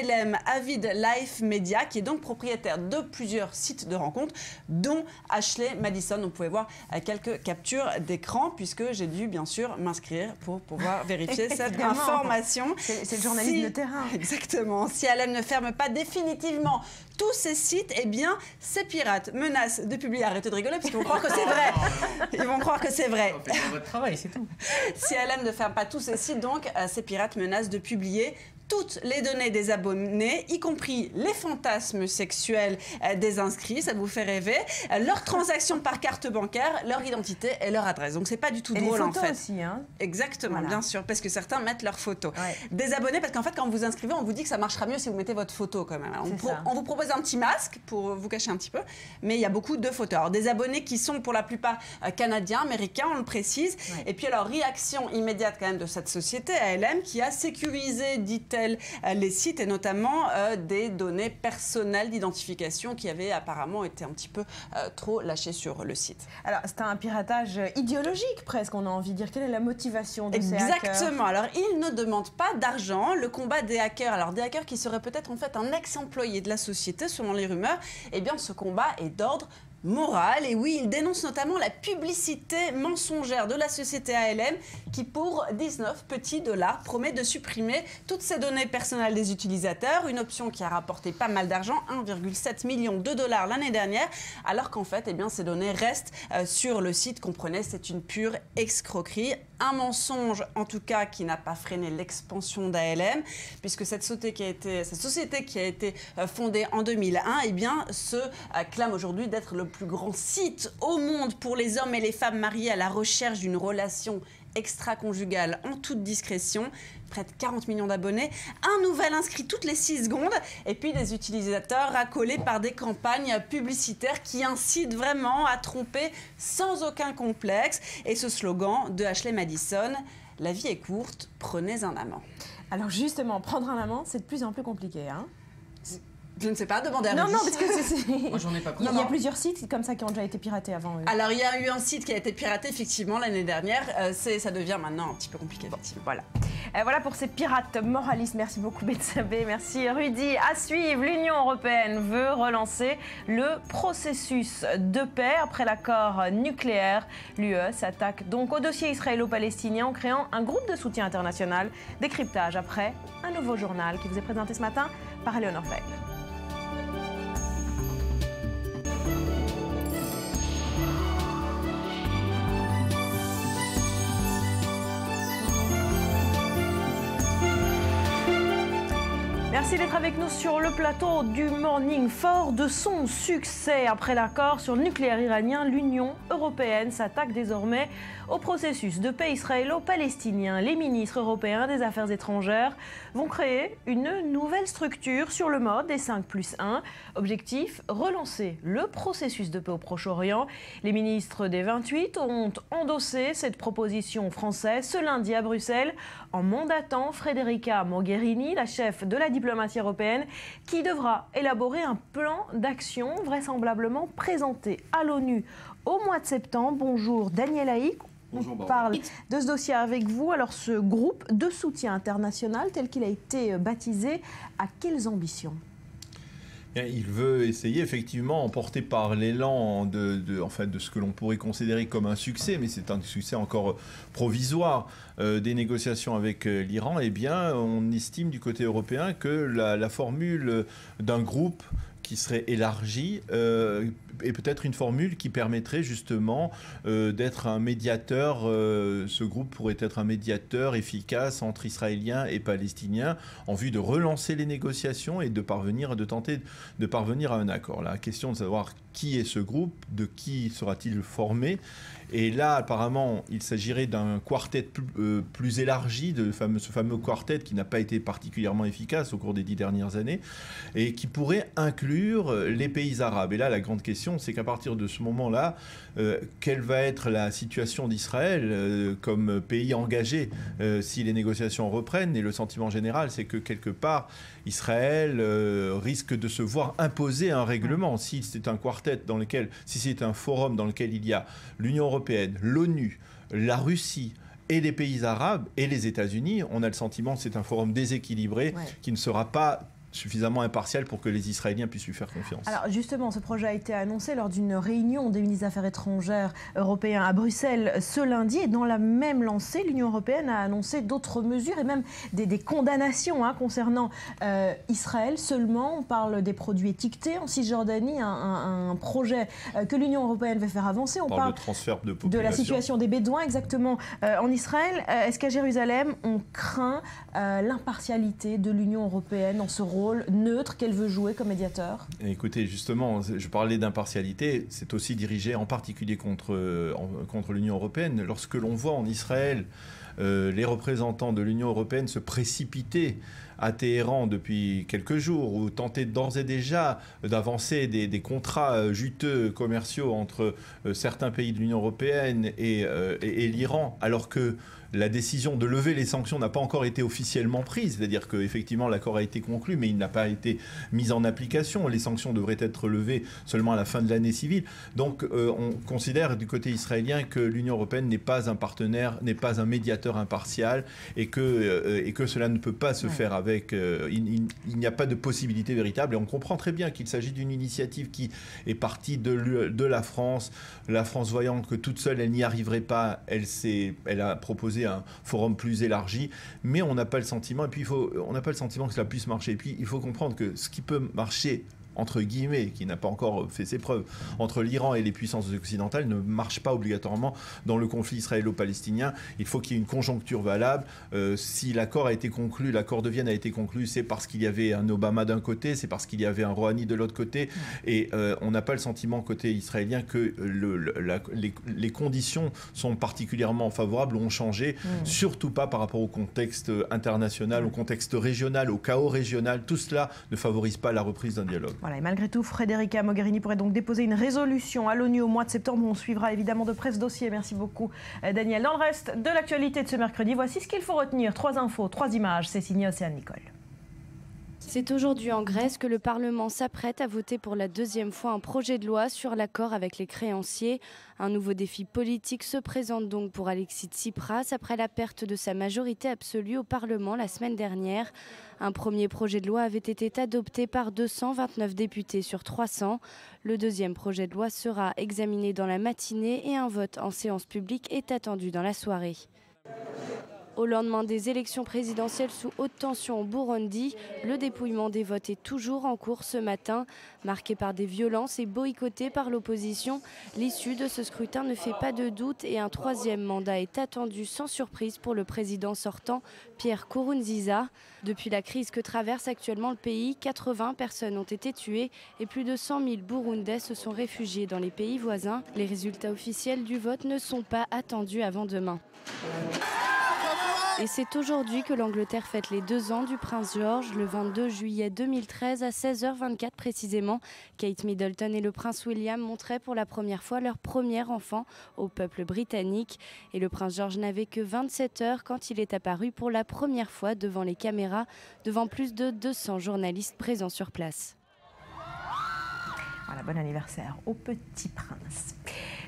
ALM, Avid Life Media, qui est donc propriétaire de plusieurs sites de rencontres, dont Ashley Madison. On pouvait voir quelques captures d'écran, puisque j'ai dû bien sûr m'inscrire pour pouvoir vérifier cette information. C'est le journalisme de terrain. Exactement. Si ALM ne ferme pas définitivement tous ces sites, eh bien, ces pirates menacent de publier. Arrêtez de rigoler parce qu'ils vont croire que c'est vrai. Ils vont croire que c'est vrai. Faites votre travail, c'est tout. Si ALM ne ferme pas tous ces sites, donc, ces pirates menacent de publier toutes les données des abonnés, y compris les fantasmes sexuels des inscrits, ça vous fait rêver, leurs transactions par carte bancaire, leur identité et leur adresse. Donc c'est pas du tout drôle en fait. Aussi, hein. Exactement, voilà. Bien sûr, parce que certains mettent leurs photos. Ouais. Des abonnés, parce qu'en fait quand vous vous inscrivez, on vous dit que ça marchera mieux si vous mettez votre photo quand même. Alors, on vous propose un petit masque pour vous cacher un petit peu, mais il y a beaucoup de photos. Alors des abonnés qui sont pour la plupart canadiens, américains, on le précise. Ouais. Et puis alors réaction immédiate quand même de cette société ALM qui a sécurisé, dit-elle, les sites et notamment des données personnelles d'identification qui avaient apparemment été un petit peu trop lâchées sur le site. Alors c'est un piratage idéologique presque, on a envie de dire. Quelle est la motivation de ces hackers ? Exactement. Alors ils ne demandent pas d'argent. Le combat des hackers, alors des hackers qui seraient peut-être en fait un ex-employé de la société selon les rumeurs, eh bien ce combat est d'ordre moral. Et oui, il dénonce notamment la publicité mensongère de la société ALM qui, pour 19 petits dollars, promet de supprimer toutes ces données personnelles des utilisateurs. Une option qui a rapporté pas mal d'argent, 1,7 million de dollars l'année dernière, alors qu'en fait, eh bien, ces données restent sur le site. Comprenez, c'est une pure escroquerie. Un mensonge, en tout cas, qui n'a pas freiné l'expansion d'ALM, puisque cette société qui a été fondée en 2001, eh bien, se clame aujourd'hui d'être le plus grand site au monde pour les hommes et les femmes mariés à la recherche d'une relation extra-conjugale en toute discrétion. Près de 40 millions d'abonnés, un nouvel inscrit toutes les 6 secondes, et puis des utilisateurs racolés par des campagnes publicitaires qui incitent vraiment à tromper sans aucun complexe. Et ce slogan de Ashley Madison, « La vie est courte, prenez un amant ». Alors justement, prendre un amant, c'est de plus en plus compliqué, hein ? Je ne sais pas, demandez à Rudy. Non, parce que c'est... Moi, j'en ai pas pris. Il y a plusieurs sites comme ça qui ont déjà été piratés avant. Alors, il y a eu un site qui a été piraté, effectivement, l'année dernière. Ça devient maintenant un petit peu compliqué, effectivement. Voilà. Voilà pour ces pirates moralistes. Merci beaucoup, Betsabé. Merci, Rudy. À suivre, l'Union européenne veut relancer le processus de paix après l'accord nucléaire. L'UE s'attaque donc au dossier israélo-palestinien en créant un groupe de soutien international. Décryptage après un nouveau journal qui vous est présenté ce matin par Eleonore Veil. Merci d'être avec nous sur le plateau du Morning. Fort de son succès après l'accord sur le nucléaire iranien, l'Union européenne s'attaque désormais au processus de paix israélo-palestinien. Les ministres européens des Affaires étrangères vont créer une nouvelle structure sur le mode des 5+1. Objectif, relancer le processus de paix au Proche-Orient. Les ministres des 28 ont endossé cette proposition française ce lundi à Bruxelles en mandatant Federica Mogherini, la chef de la diplomatie européenne, qui devra élaborer un plan d'action vraisemblablement présenté à l'ONU au mois de septembre. Bonjour Daniel Haïk. On parle de ce dossier avec vous. Alors ce groupe de soutien international tel qu'il a été baptisé, a quelles ambitions ? Il veut essayer, effectivement, emporté par l'élan de ce que l'on pourrait considérer comme un succès, mais c'est un succès encore provisoire, des négociations avec l'Iran. Eh bien, on estime du côté européen que la formule d'un groupe qui serait élargie et peut-être une formule qui permettrait justement d'être un médiateur. Ce groupe pourrait être un médiateur efficace entre Israéliens et Palestiniens en vue de relancer les négociations et de tenter de parvenir à un accord. La question de savoir qui est ce groupe, de qui sera-t-il formé. Et là, apparemment, il s'agirait d'un quartet plus élargi, ce fameux quartet qui n'a pas été particulièrement efficace au cours des 10 dernières années, et qui pourrait inclure les pays arabes. Et là, la grande question, c'est qu'à partir de ce moment-là, quelle va être la situation d'Israël comme pays engagé si les négociations reprennent? Et le sentiment général, c'est que quelque part, Israël risque de se voir imposer un règlement. Si c'est un quartet si c'est un forum dans lequel il y a l'Union européenne, l'ONU, la Russie et les pays arabes et les États-Unis, on a le sentiment que c'est un forum déséquilibré qui ne sera pas suffisamment impartial pour que les Israéliens puissent lui faire confiance. Alors justement, ce projet a été annoncé lors d'une réunion des ministres des Affaires étrangères européens à Bruxelles ce lundi. Et dans la même lancée, l'Union européenne a annoncé d'autres mesures et même des condamnations concernant Israël. Seulement, on parle des produits étiquetés en Cisjordanie, un projet que l'Union européenne veut faire avancer. On parle de transfert de population. De la situation des Bédouins exactement en Israël. Est-ce qu'à Jérusalem, on craint l'impartialité de l'Union européenne dans ce rôle neutre qu'elle veut jouer comme médiateur? Écoutez, justement, je parlais d'impartialité, c'est aussi dirigé en particulier contre l'Union européenne. Lorsque l'on voit en Israël les représentants de l'Union européenne se précipiter à Téhéran depuis quelques jours, ou tenter d'ores et déjà d'avancer des contrats juteux commerciaux entre certains pays de l'Union européenne et l'Iran, alors que la décision de lever les sanctions n'a pas encore été officiellement prise, c'est-à-dire qu'effectivement l'accord a été conclu, mais il n'a pas été mis en application. Les sanctions devraient être levées seulement à la fin de l'année civile. Donc on considère du côté israélien que l'Union européenne n'est pas un partenaire, n'est pas un médiateur impartial, et que cela ne peut pas se faire avec... il n'y a pas de possibilité véritable, et on comprend très bien qu'il s'agit d'une initiative qui est partie de la France. La France, voyant que toute seule elle n'y arriverait pas, elle a proposé un forum plus élargi, mais on n'a pas le sentiment, et puis on n'a pas le sentiment que cela puisse marcher. Et puis il faut comprendre que ce qui peut marcher, entre guillemets, qui n'a pas encore fait ses preuves, entre l'Iran et les puissances occidentales ne marche pas obligatoirement dans le conflit israélo-palestinien. Il faut qu'il y ait une conjoncture valable. Si l'accord a été conclu, l'accord de Vienne a été conclu, c'est parce qu'il y avait un Obama d'un côté, c'est parce qu'il y avait un Rouhani de l'autre côté, et on n'a pas le sentiment côté israélien que les conditions sont particulièrement favorables ou ont changé, surtout pas par rapport au contexte international, au contexte régional, au chaos régional. Tout cela ne favorise pas la reprise d'un dialogue. Voilà, et malgré tout, Federica Mogherini pourrait donc déposer une résolution à l'ONU au mois de septembre. On suivra évidemment de près ce dossier. Merci beaucoup, Daniel. Dans le reste de l'actualité de ce mercredi, voici ce qu'il faut retenir. 3 infos, 3 images. C'est signé Océane Nicole. C'est aujourd'hui en Grèce que le Parlement s'apprête à voter pour la 2e fois un projet de loi sur l'accord avec les créanciers. Un nouveau défi politique se présente donc pour Alexis Tsipras après la perte de sa majorité absolue au Parlement la semaine dernière. Un premier projet de loi avait été adopté par 229 députés sur 300. Le 2e projet de loi sera examiné dans la matinée et un vote en séance publique est attendu dans la soirée. Au lendemain des élections présidentielles sous haute tension au Burundi, le dépouillement des votes est toujours en cours ce matin. Marqué par des violences et boycotté par l'opposition, l'issue de ce scrutin ne fait pas de doute et un 3e mandat est attendu sans surprise pour le président sortant, Pierre Nkurunziza. Depuis la crise que traverse actuellement le pays, 80 personnes ont été tuées et plus de 100 000 Burundais se sont réfugiés dans les pays voisins. Les résultats officiels du vote ne sont pas attendus avant demain. Et c'est aujourd'hui que l'Angleterre fête les 2 ans du prince George, le 22 juillet 2013 à 16h24 précisément. Kate Middleton et le prince William montraient pour la première fois leur premier enfant au peuple britannique. Et le prince George n'avait que 27 heures quand il est apparu pour la première fois devant les caméras, devant plus de 200 journalistes présents sur place. Voilà, bon anniversaire au petit prince.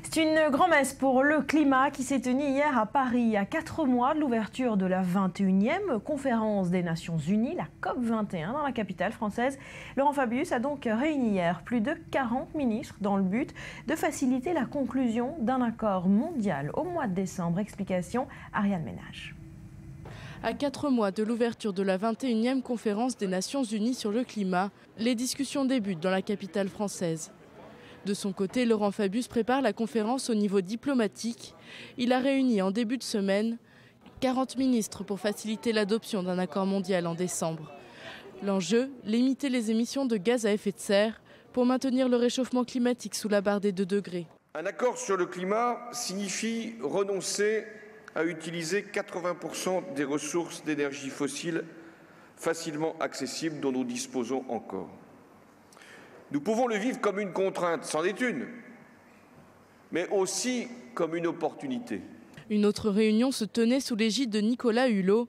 C'est une grand-messe pour le climat qui s'est tenue hier à Paris, à 4 mois de l'ouverture de la 21e conférence des Nations Unies, la COP21, dans la capitale française. Laurent Fabius a donc réuni hier plus de 40 ministres dans le but de faciliter la conclusion d'un accord mondial au mois de décembre. Explication, Ariane Ménage. À 4 mois de l'ouverture de la 21e conférence des Nations Unies sur le climat, les discussions débutent dans la capitale française. De son côté, Laurent Fabius prépare la conférence au niveau diplomatique. Il a réuni en début de semaine 40 ministres pour faciliter l'adoption d'un accord mondial en décembre. L'enjeu, limiter les émissions de gaz à effet de serre pour maintenir le réchauffement climatique sous la barre des 2 degrés. Un accord sur le climat signifie renoncer à utiliser 80% des ressources d'énergie fossile facilement accessibles dont nous disposons encore. Nous pouvons le vivre comme une contrainte, c'en est une, mais aussi comme une opportunité. Une autre réunion se tenait sous l'égide de Nicolas Hulot,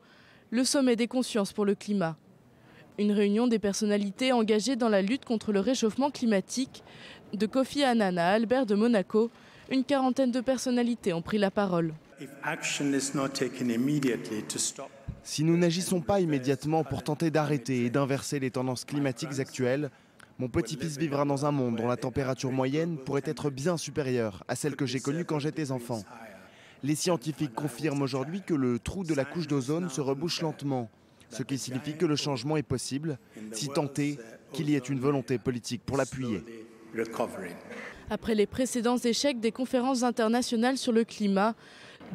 le sommet des consciences pour le climat. Une réunion des personnalités engagées dans la lutte contre le réchauffement climatique. De Kofi Annan à Albert de Monaco, une quarantaine de personnalités ont pris la parole. Si nous n'agissons pas immédiatement pour tenter d'arrêter et d'inverser les tendances climatiques actuelles, mon petit-fils vivra dans un monde dont la température moyenne pourrait être bien supérieure à celle que j'ai connue quand j'étais enfant. Les scientifiques confirment aujourd'hui que le trou de la couche d'ozone se rebouche lentement, ce qui signifie que le changement est possible, si tant est qu'il y ait une volonté politique pour l'appuyer. Après les précédents échecs des conférences internationales sur le climat,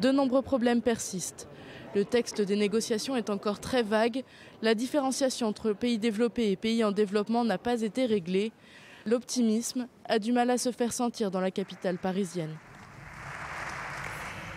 de nombreux problèmes persistent. Le texte des négociations est encore très vague. La différenciation entre pays développés et pays en développement n'a pas été réglée. L'optimisme a du mal à se faire sentir dans la capitale parisienne.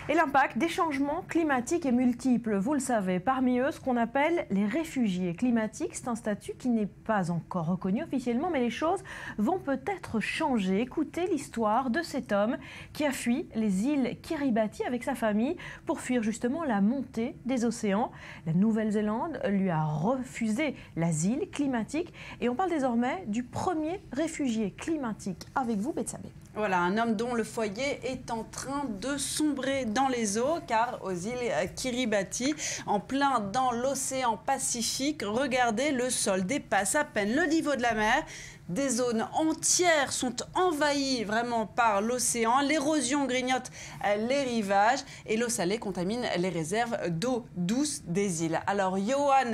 Et l'impact des changements climatiques est multiple, vous le savez. Parmi eux, ce qu'on appelle les réfugiés climatiques. C'est un statut qui n'est pas encore reconnu officiellement, mais les choses vont peut-être changer. Écoutez l'histoire de cet homme qui a fui les îles Kiribati avec sa famille pour fuir justement la montée des océans. La Nouvelle-Zélande lui a refusé l'asile climatique. Et on parle désormais du premier réfugié climatique. Avec vous, Betsabé. Voilà, un homme dont le foyer est en train de sombrer dans les eaux, car aux îles Kiribati, en plein dans l'océan Pacifique, regardez, le sol dépasse à peine le niveau de la mer. Des zones entières sont envahies vraiment par l'océan. L'érosion grignote les rivages et l'eau salée contamine les réserves d'eau douce des îles. Alors, Yohan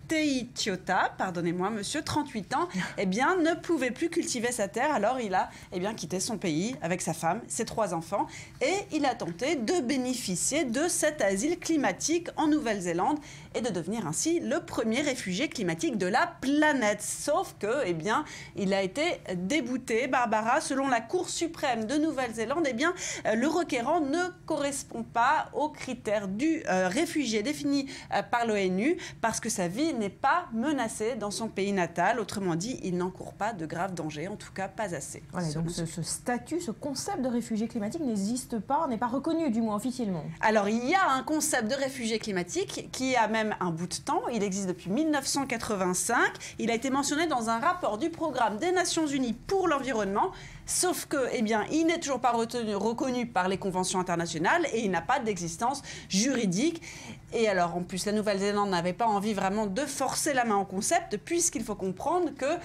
Teitiota, pardonnez-moi monsieur, 38 ans, ne pouvait plus cultiver sa terre, alors il a quitté son pays avec sa femme, ses 3 enfants, et il a tenté de bénéficier de cet asile climatique en Nouvelle-Zélande et de devenir ainsi le premier réfugié climatique de la planète. Sauf que, il a été débouté, Barbara, selon la Cour suprême de Nouvelle-Zélande, le requérant ne correspond pas aux critères du réfugié défini par l'ONU parce que sa vie n'est pas menacée dans son pays natal. Autrement dit, il n'encourt pas de graves dangers, en tout cas pas assez. Voilà, donc ce statut, ce concept de réfugié climatique n'existe pas, n'est pas reconnu du moins officiellement. Alors il y a un concept de réfugié climatique qui a même un bout de temps. Il existe depuis 1985. Il a été mentionné dans un rapport du programme des Nations Unies pour l'environnement. Sauf que, il n'est toujours pas reconnu par les conventions internationales et il n'a pas d'existence juridique. Et alors, en plus, la Nouvelle-Zélande n'avait pas envie vraiment de forcer la main au concept, puisqu'il faut comprendre que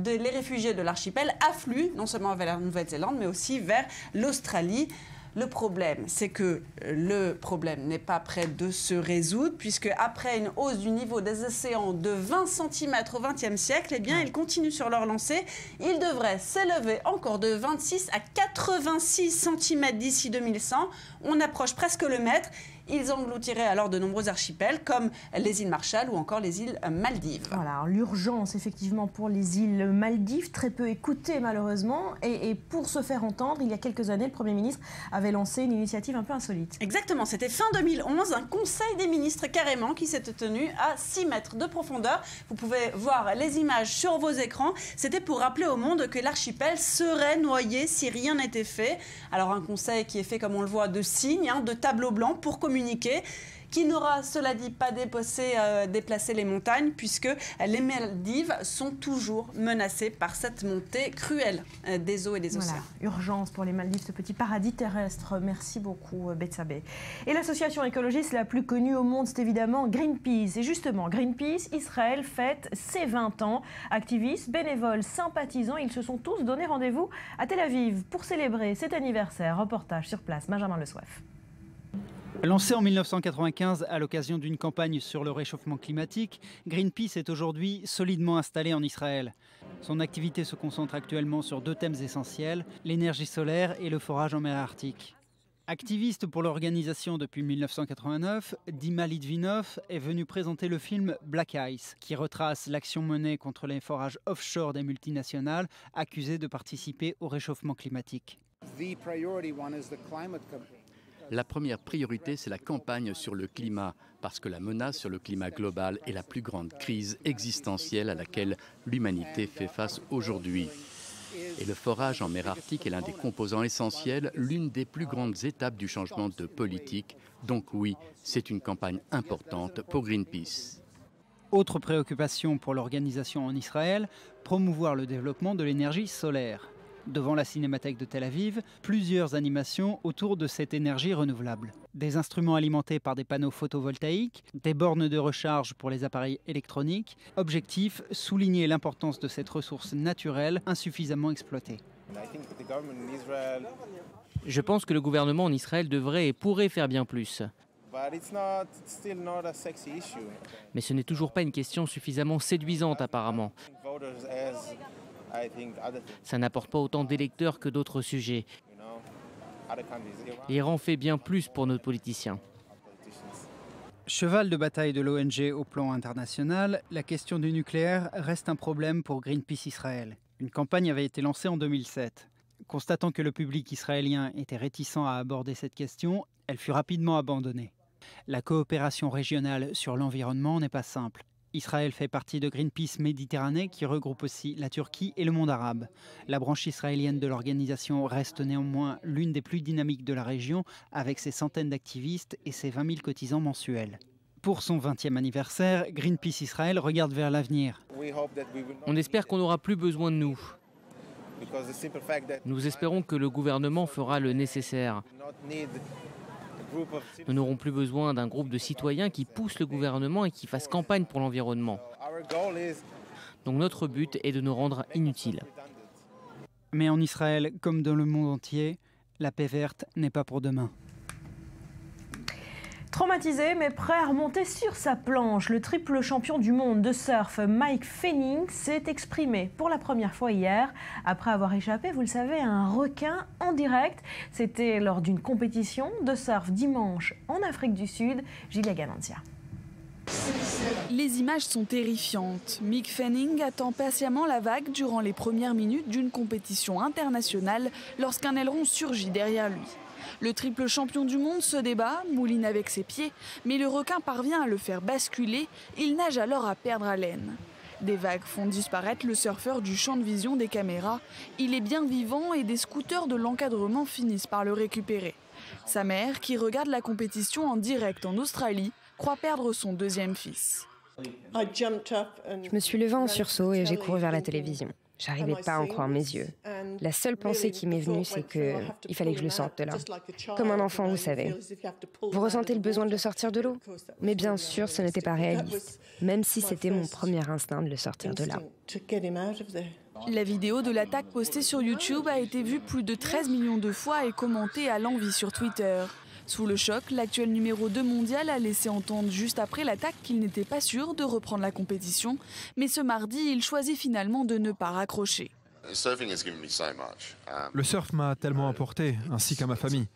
les réfugiés de l'archipel affluent non seulement vers la Nouvelle-Zélande, mais aussi vers l'Australie. Le problème, c'est que le problème n'est pas prêt de se résoudre, puisque après une hausse du niveau des océans de 20 cm au XXe siècle, ils continuent sur leur lancée. Ils devraient s'élever encore de 26 à 86 cm d'ici 2100. On approche presque le mètre. Ils engloutiraient alors de nombreux archipels comme les îles Marshall ou encore les îles Maldives. Voilà, l'urgence effectivement pour les îles Maldives, très peu écoutée malheureusement. Et pour se faire entendre, il y a quelques années, le Premier ministre avait lancé une initiative un peu insolite. Exactement, c'était fin 2011, un conseil des ministres carrément qui s'était tenu à 6 mètres de profondeur. Vous pouvez voir les images sur vos écrans. C'était pour rappeler au monde que l'archipel serait noyé si rien n'était fait. Alors un conseil qui est fait, comme on le voit, de signes, de tableaux blancs pour communiquer, qui n'aura, cela dit, pas déplacé les montagnes, puisque les Maldives sont toujours menacées par cette montée cruelle des eaux et des océans. Voilà, urgence pour les Maldives, ce petit paradis terrestre. Merci beaucoup, Betsabé. Et l'association écologiste la plus connue au monde, c'est évidemment Greenpeace. Et justement, Greenpeace, Israël fête ses 20 ans. Activistes, bénévoles, sympathisants, ils se sont tous donné rendez-vous à Tel Aviv pour célébrer cet anniversaire. Reportage sur place, Benjamin Le Soif. Lancé en 1995 à l'occasion d'une campagne sur le réchauffement climatique, Greenpeace est aujourd'hui solidement installé en Israël. Son activité se concentre actuellement sur 2 thèmes essentiels, l'énergie solaire et le forage en mer Arctique. Activiste pour l'organisation depuis 1989, Dima Litvinov est venu présenter le film Black Ice, qui retrace l'action menée contre les forages offshore des multinationales accusées de participer au réchauffement climatique. La première priorité, c'est la campagne sur le climat, parce que la menace sur le climat global est la plus grande crise existentielle à laquelle l'humanité fait face aujourd'hui. Et le forage en mer Arctique est l'un des composants essentiels, l'une des plus grandes étapes du changement de politique. Donc oui, c'est une campagne importante pour Greenpeace. Autre préoccupation pour l'organisation en Israël, promouvoir le développement de l'énergie solaire. Devant la Cinémathèque de Tel Aviv, plusieurs animations autour de cette énergie renouvelable. Des instruments alimentés par des panneaux photovoltaïques, des bornes de recharge pour les appareils électroniques. Objectif, souligner l'importance de cette ressource naturelle insuffisamment exploitée. Je pense que le gouvernement en Israël devrait et pourrait faire bien plus. Mais ce n'est toujours pas une question suffisamment séduisante apparemment. Ça n'apporte pas autant d'électeurs que d'autres sujets. L'Iran fait bien plus pour nos politiciens. Cheval de bataille de l'ONG au plan international, la question du nucléaire reste un problème pour Greenpeace Israël. Une campagne avait été lancée en 2007. Constatant que le public israélien était réticent à aborder cette question, elle fut rapidement abandonnée. La coopération régionale sur l'environnement n'est pas simple. Israël fait partie de Greenpeace Méditerranée qui regroupe aussi la Turquie et le monde arabe. La branche israélienne de l'organisation reste néanmoins l'une des plus dynamiques de la région avec ses centaines d'activistes et ses 20 000 cotisants mensuels. Pour son 20e anniversaire, Greenpeace Israël regarde vers l'avenir. On espère qu'on n'aura plus besoin de nous. Nous espérons que le gouvernement fera le nécessaire. Nous n'aurons plus besoin d'un groupe de citoyens qui poussent le gouvernement et qui fassent campagne pour l'environnement. Donc notre but est de nous rendre inutiles. Mais en Israël, comme dans le monde entier, la paix verte n'est pas pour demain. Traumatisé mais prêt à remonter sur sa planche, le triple champion du monde de surf Mike Fanning s'est exprimé pour la première fois hier après avoir échappé, vous le savez, à un requin en direct. C'était lors d'une compétition de surf dimanche en Afrique du Sud. Gilia Ganancia. Les images sont terrifiantes. Mick Fanning attend patiemment la vague durant les premières minutes d'une compétition internationale lorsqu'un aileron surgit derrière lui. Le triple champion du monde se débat, mouline avec ses pieds, mais le requin parvient à le faire basculer. Il nage alors à perdre haleine. Des vagues font disparaître le surfeur du champ de vision des caméras. Il est bien vivant et des scooters de l'encadrement finissent par le récupérer. Sa mère, qui regarde la compétition en direct en Australie, croit perdre son 2e fils. Je me suis levée en sursaut et j'ai couru vers la télévision. J'arrivais pas à en croire mes yeux. La seule pensée qui m'est venue, c'est qu'il fallait que je le sorte de là. Comme un enfant, vous savez. Vous ressentez le besoin de le sortir de l'eau? Mais bien sûr, ce n'était pas réaliste, même si c'était mon premier instinct de le sortir de là. La vidéo de l'attaque postée sur YouTube a été vue plus de 13 millions de fois et commentée à l'envi sur Twitter. Sous le choc, l'actuel numéro 2 mondial a laissé entendre juste après l'attaque qu'il n'était pas sûr de reprendre la compétition. Mais ce mardi, il choisit finalement de ne pas raccrocher. Le surf m'a tellement apporté, ainsi qu'à ma famille.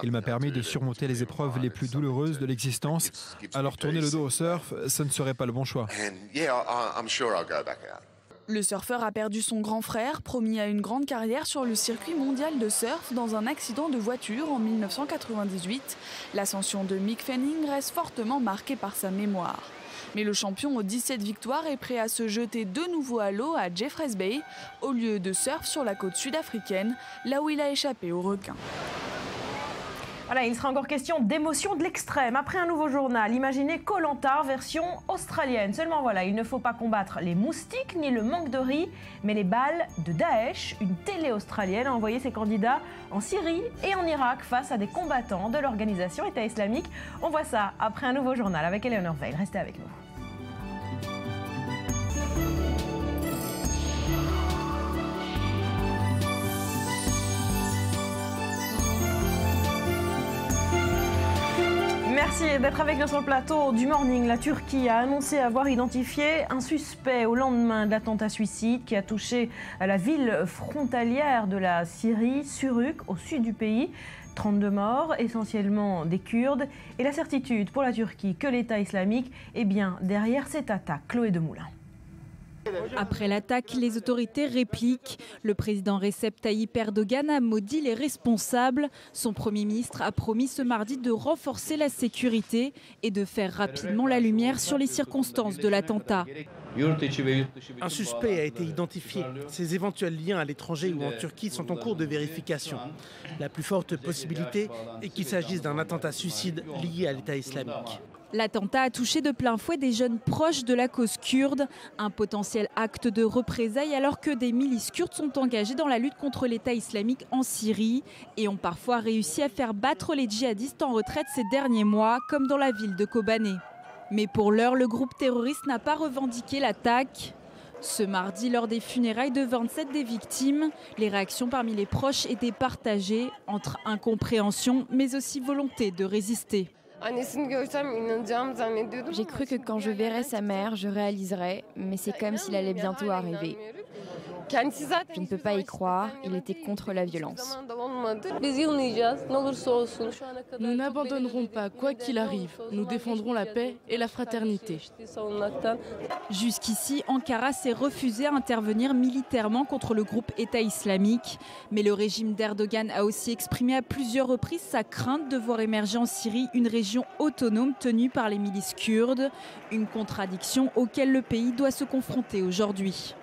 Il m'a permis de surmonter les épreuves les plus douloureuses de l'existence. Alors tourner le dos au surf, ce ne serait pas le bon choix. Le surfeur a perdu son grand frère, promis à une grande carrière sur le circuit mondial de surf dans un accident de voiture en 1998. L'ascension de Mick Fanning reste fortement marquée par sa mémoire. Mais le champion aux 17 victoires est prêt à se jeter de nouveau à l'eau à Jeffreys Bay, au lieu de surf sur la côte sud-africaine, là où il a échappé aux requins. Voilà, il sera encore question d'émotion de l'extrême. Après un nouveau journal, imaginez Koh-Lanta version australienne. Seulement voilà, il ne faut pas combattre les moustiques ni le manque de riz, mais les balles de Daesh. Une télé australienne a envoyé ses candidats en Syrie et en Irak face à des combattants de l'organisation État islamique. On voit ça après un nouveau journal avec Eleanor Veil. Restez avec nous. Merci d'être avec nous sur le plateau du Morning. La Turquie a annoncé avoir identifié un suspect au lendemain de l'attentat suicide qui a touché la ville frontalière de la Syrie, Suruk, au sud du pays. 32 morts, essentiellement des Kurdes. Et la certitude pour la Turquie que l'État islamique est bien derrière cette attaque. Chloé Demoulin. Après l'attaque, les autorités répliquent. Le président Recep Tayyip Erdogan a maudit les responsables. Son Premier ministre a promis ce mardi de renforcer la sécurité et de faire rapidement la lumière sur les circonstances de l'attentat. Un suspect a été identifié. Ses éventuels liens à l'étranger ou en Turquie sont en cours de vérification. La plus forte possibilité est qu'il s'agisse d'un attentat suicide lié à l'État islamique. L'attentat a touché de plein fouet des jeunes proches de la cause kurde, un potentiel acte de représailles alors que des milices kurdes sont engagées dans la lutte contre l'État islamique en Syrie et ont parfois réussi à faire battre les djihadistes en retraite ces derniers mois, comme dans la ville de Kobané. Mais pour l'heure, le groupe terroriste n'a pas revendiqué l'attaque. Ce mardi, lors des funérailles de 27 des victimes, les réactions parmi les proches étaient partagées entre incompréhension mais aussi volonté de résister. J'ai cru que quand je verrais sa mère, je réaliserais, mais c'est comme s'il allait bientôt arriver. Je ne peux pas y croire, il était contre la violence. Nous n'abandonnerons pas, quoi qu'il arrive. Nous défendrons la paix et la fraternité. Jusqu'ici, Ankara s'est refusé à intervenir militairement contre le groupe État islamique. Mais le régime d'Erdogan a aussi exprimé à plusieurs reprises sa crainte de voir émerger en Syrie une région autonome tenue par les milices kurdes. Une contradiction auquel le pays doit se confronter aujourd'hui.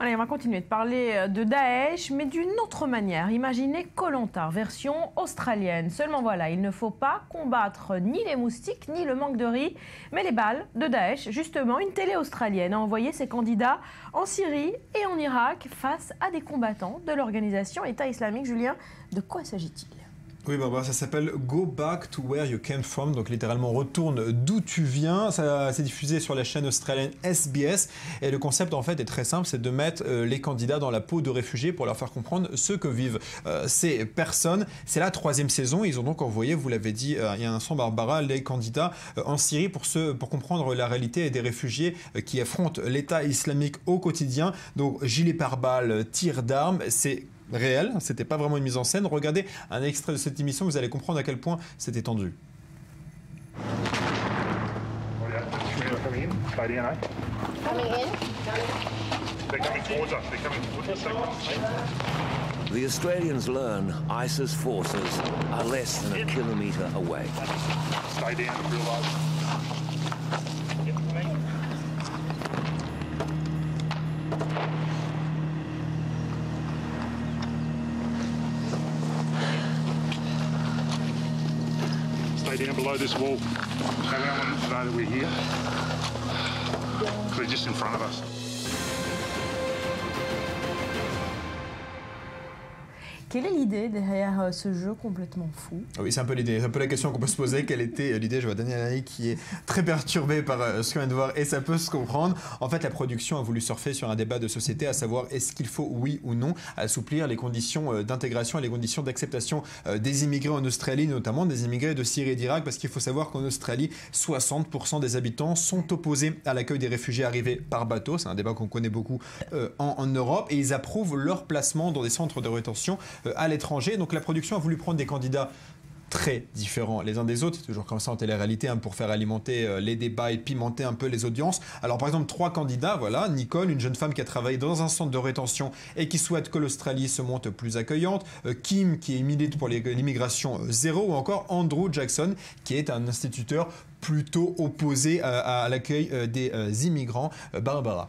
Allez, on va continuer de parler de Daesh, mais d'une autre manière. Imaginez Koh-Lanta, version australienne. Seulement voilà, il ne faut pas combattre ni les moustiques, ni le manque de riz, mais les balles de Daesh. Justement, une télé australienne a envoyé ses candidats en Syrie et en Irak face à des combattants de l'organisation État islamique. Julien, de quoi s'agit-il ? Oui, Barbara, ça s'appelle Go Back to Where You Came From, donc littéralement retourne d'où tu viens. Ça s'est diffusé sur la chaîne australienne SBS et le concept en fait est très simple, c'est de mettre les candidats dans la peau de réfugiés pour leur faire comprendre ce que vivent ces personnes. C'est la 3e saison, ils ont donc envoyé, vous l'avez dit il y a un instant Barbara, les candidats en Syrie pour comprendre la réalité des réfugiés qui affrontent l'État islamique au quotidien. Donc gilet pare-balles, tir d'armes, c'est réel, c'était pas vraiment une mise en scène. Regardez un extrait de cette émission, vous allez comprendre à quel point c'était tendu. The Australians learn ISIS forces are less than a kilometre away. Stay down, below this wall. So we don't want to know that we're here. They're just in front of us. Quelle est l'idée derrière ce jeu complètement fou ? Oui, c'est un peu l'idée, c'est un peu la question qu'on peut se poser. Quelle était l'idée ? Je vois Daniel Alaï qui est très perturbé par ce qu'on vient de voir et ça peut se comprendre. En fait, la production a voulu surfer sur un débat de société, à savoir est-ce qu'il faut, oui ou non, assouplir les conditions d'intégration et les conditions d'acceptation des immigrés en Australie, notamment des immigrés de Syrie et d'Irak, parce qu'il faut savoir qu'en Australie, 60% des habitants sont opposés à l'accueil des réfugiés arrivés par bateau. C'est un débat qu'on connaît beaucoup en Europe et ils approuvent leur placement dans des centres de rétention à l'étranger. Donc la production a voulu prendre des candidats très différents les uns des autres, c'est toujours comme ça en télé-réalité pour faire alimenter les débats et pimenter un peu les audiences. Alors par exemple 3 candidats, voilà, Nicole, une jeune femme qui a travaillé dans un centre de rétention et qui souhaite que l'Australie se montre plus accueillante, Kim qui milite pour l'immigration zéro, ou encore Andrew Jackson qui est un instituteur plutôt opposé à l'accueil des immigrants. Barbara.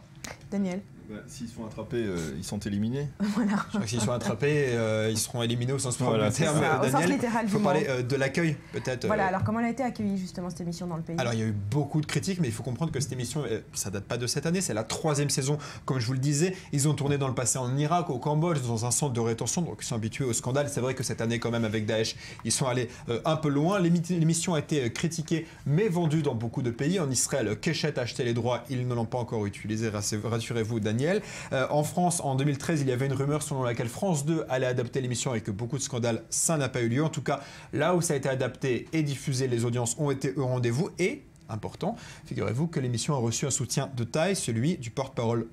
Daniel. S'ils sont attrapés, ils sont éliminés. Voilà. Je crois que s'ils sont attrapés, ils seront éliminés au sens propre du terme. Au sens littéral du mot. Il faut parler de l'accueil, peut-être. Voilà, alors comment elle a été accueillie justement cette émission dans le pays ? Alors il y a eu beaucoup de critiques, mais il faut comprendre que cette émission, ça date pas de cette année, c'est la 3e saison, comme je vous le disais. Ils ont tourné dans le passé en Irak, au Cambodge, dans un centre de rétention, donc ils sont habitués au scandale. C'est vrai que cette année, quand même, avec Daesh, ils sont allés un peu loin. L'émission a été critiquée, mais vendue dans beaucoup de pays. En Israël, Keshet a acheté les droits, ils ne l'ont pas encore utilisé, rassurez-vous, Daniel. Daniel. En France, en 2013, il y avait une rumeur selon laquelle France 2 allait adapter l'émission avec beaucoup de scandales. Ça n'a pas eu lieu. En tout cas, là où ça a été adapté et diffusé, les audiences ont été au rendez-vous. Et, important, figurez-vous que l'émission a reçu un soutien de taille, celui du porte-parole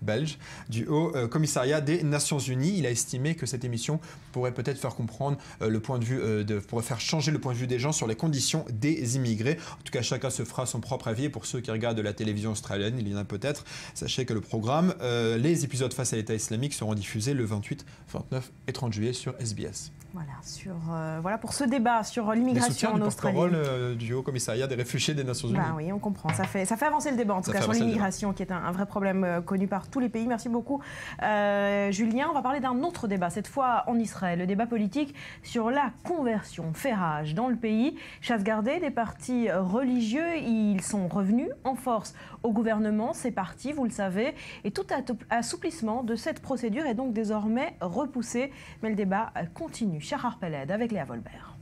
belge du Haut Commissariat des Nations Unies. Il a estimé que cette émission pourrait peut-être faire comprendre le point de vue, pourrait faire changer le point de vue des gens sur les conditions des immigrés. En tout cas, chacun se fera son propre avis. Et pour ceux qui regardent la télévision australienne, il y en a peut-être. Sachez que le programme, les épisodes face à l'État islamique seront diffusés le 28, 29 et 30 juillet sur SBS. Voilà, voilà pour ce débat sur l'immigration en Australie. Porte-parole du Haut Commissariat des réfugiés des Nations Unies. Oui, on comprend. Ça fait avancer le débat, en tout cas, sur l'immigration, qui est un vrai problème connu par tous les pays. Merci beaucoup, Julien. On va parler d'un autre débat, cette fois en Israël. Le débat politique sur la conversion fait rage dans le pays. Chasse gardée des partis religieux, ils sont revenus en force au gouvernement. Ces partis, vous le savez, et tout assouplissement de cette procédure est donc désormais repoussé. Mais le débat continue. Shahar Peled avec Léa Volbert.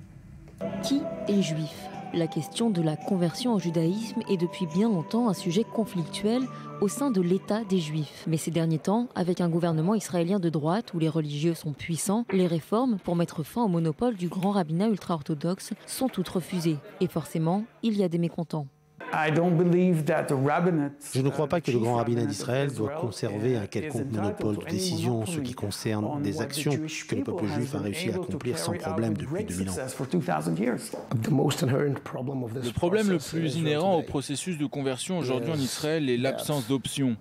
Qui est juif ? La question de la conversion au judaïsme est depuis bien longtemps un sujet conflictuel au sein de l'État des Juifs. Mais ces derniers temps, avec un gouvernement israélien de droite où les religieux sont puissants, les réformes pour mettre fin au monopole du grand rabbinat ultra-orthodoxe sont toutes refusées. Et forcément, il y a des mécontents. Je ne crois pas que le grand rabbinat d'Israël doit conserver un quelconque monopole de décision en ce qui concerne des actions que le peuple juif a réussi à accomplir sans problème depuis 2000 ans. Le problème le plus inhérent au processus de conversion aujourd'hui en Israël est l'absence d'options.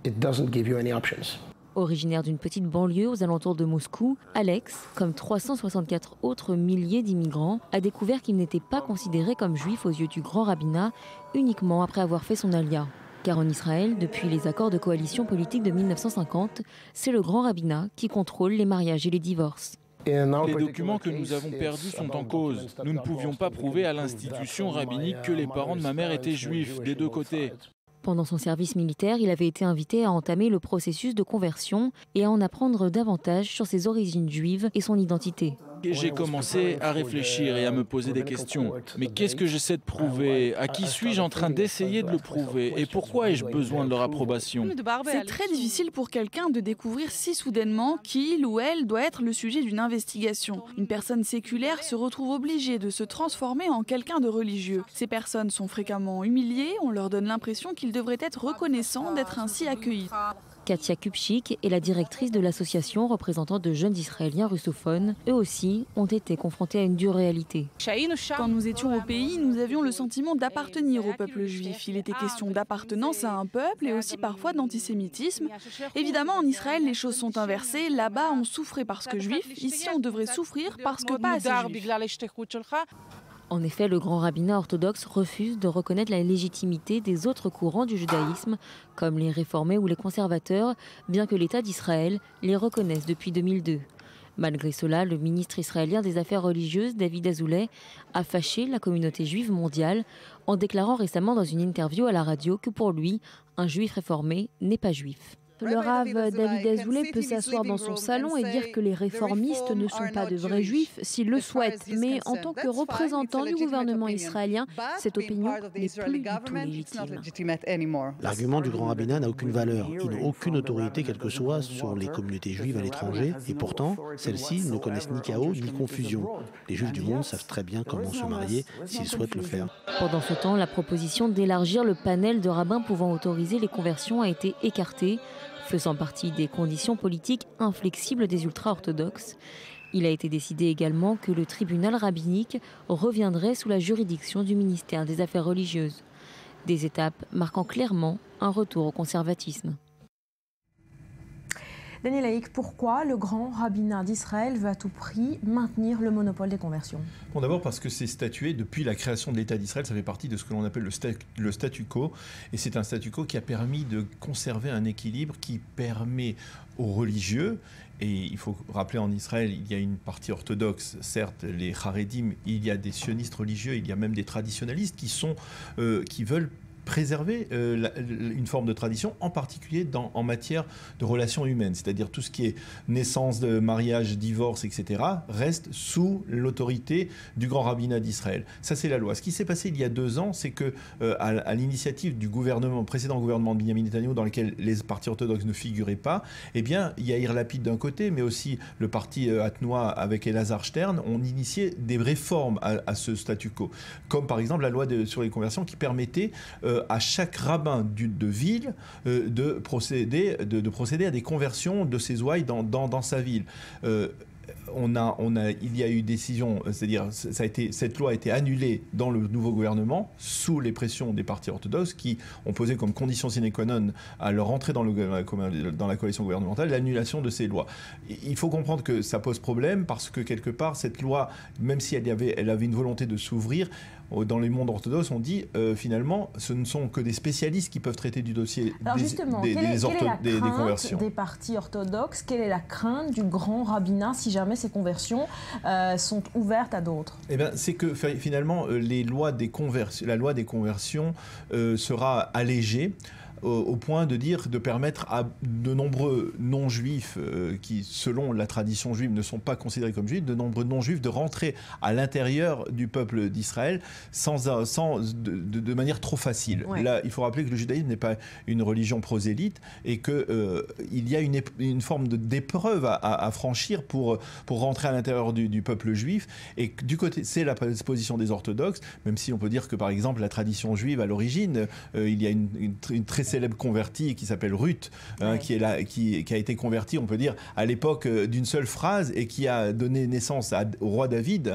Originaire d'une petite banlieue aux alentours de Moscou, Alex, comme 364 autres milliers d'immigrants, a découvert qu'il n'était pas considéré comme juif aux yeux du grand rabbinat uniquement après avoir fait son alia. Car en Israël, depuis les accords de coalition politique de 1950, c'est le grand rabbinat qui contrôle les mariages et les divorces. Les documents que nous avons perdus sont en cause. Nous ne pouvions pas prouver à l'institution rabbinique que les parents de ma mère étaient juifs, des deux côtés. Pendant son service militaire, il avait été invité à entamer le processus de conversion et à en apprendre davantage sur ses origines juives et son identité. J'ai commencé à réfléchir et à me poser des questions. Mais qu'est-ce que j'essaie de prouver? À qui suis-je en train d'essayer de le prouver? Et pourquoi ai-je besoin de leur approbation? C'est très difficile pour quelqu'un de découvrir si soudainement qu'il ou elle doit être le sujet d'une investigation. Une personne séculaire se retrouve obligée de se transformer en quelqu'un de religieux. Ces personnes sont fréquemment humiliées, on leur donne l'impression qu'ils devraient être reconnaissants d'être ainsi accueillis. Katia Kupchik est la directrice de l'association représentant de jeunes Israéliens russophones. Eux aussi ont été confrontés à une dure réalité. Quand nous étions au pays, nous avions le sentiment d'appartenir au peuple juif. Il était question d'appartenance à un peuple et aussi parfois d'antisémitisme. Évidemment, en Israël, les choses sont inversées. Là-bas, on souffrait parce que juif. Ici, on devrait souffrir parce que pas assez juif. En effet, le grand rabbinat orthodoxe refuse de reconnaître la légitimité des autres courants du judaïsme, comme les réformés ou les conservateurs, bien que l'État d'Israël les reconnaisse depuis 2002. Malgré cela, le ministre israélien des Affaires religieuses, David Azoulay, a fâché la communauté juive mondiale en déclarant récemment dans une interview à la radio que pour lui, un juif réformé n'est pas juif. Le Rav David Azoulay peut s'asseoir dans son salon et dire que les réformistes ne sont pas de vrais juifs s'il le souhaite. Mais en tant que représentant du gouvernement israélien, cette opinion n'est plus du tout légitime. L'argument du grand rabbinat n'a aucune valeur. Ils n'ont aucune autorité, quelle que soit, sur les communautés juives à l'étranger. Et pourtant, celles-ci ne connaissent ni chaos ni confusion. Les juifs du monde savent très bien comment se marier s'ils souhaitent le faire. Pendant ce temps, la proposition d'élargir le panel de rabbins pouvant autoriser les conversions a été écartée, faisant partie des conditions politiques inflexibles des ultra-orthodoxes. Il a été décidé également que le tribunal rabbinique reviendrait sous la juridiction du ministère des Affaires religieuses. Des étapes marquant clairement un retour au conservatisme. Daniel Haïk, pourquoi le grand rabbinat d'Israël veut à tout prix maintenir le monopole des conversions? Bon, d'abord parce que c'est statué depuis la création de l'État d'Israël, ça fait partie de ce que l'on appelle le statu quo. Et c'est un statu quo qui a permis de conserver un équilibre qui permet aux religieux, et il faut rappeler en Israël, il y a une partie orthodoxe, certes, les Haredim, il y a des sionistes religieux, il y a même des traditionalistes qui veulent préserver une forme de tradition, en particulier en matière de relations humaines, c'est-à-dire tout ce qui est naissance, de mariage, divorce, etc., reste sous l'autorité du grand rabbinat d'Israël. Ça, c'est la loi. Ce qui s'est passé il y a 2 ans, c'est que à l'initiative du précédent gouvernement de Benjamin Netanyahu, dans lequel les partis orthodoxes ne figuraient pas, eh bien, Yair Lapid d'un côté, mais aussi le parti Atnoa avec Elazar Stern, ont initié des réformes à ce statu quo, comme par exemple la loi sur les conversions qui permettait à chaque rabbin de ville de procéder à des conversions de ses ouailles dans sa ville. Il y a eu décision, c'est-à-dire cette loi a été annulée dans le nouveau gouvernement sous les pressions des partis orthodoxes qui ont posé comme condition sine qua non à leur entrée dans la coalition gouvernementale l'annulation de ces lois. Il faut comprendre que ça pose problème parce que quelque part cette loi, même si elle avait une volonté de s'ouvrir, dans les mondes orthodoxes, on dit finalement ce ne sont que des spécialistes qui peuvent traiter du dossier des conversions. Des partis orthodoxes, quelle est la crainte du grand rabbinat si jamais ces conversions sont ouvertes à d'autres? Eh bien, c'est que finalement la loi des conversions sera allégée au point de permettre à de nombreux non-juifs qui, selon la tradition juive, ne sont pas considérés comme juifs, de nombreux non-juifs de rentrer à l'intérieur du peuple d'Israël de manière trop facile. Ouais. Là, il faut rappeler que le judaïsme n'est pas une religion prosélyte et qu'il y a une forme d'épreuve à franchir pour rentrer à l'intérieur du peuple juif. Et du côté, c'est la position des orthodoxes, même si on peut dire que, par exemple, la tradition juive, à l'origine, il y a une très célèbre convertie qui s'appelle Ruth, qui a été convertie, on peut dire, à l'époque d'une seule phrase et qui a donné naissance au roi David,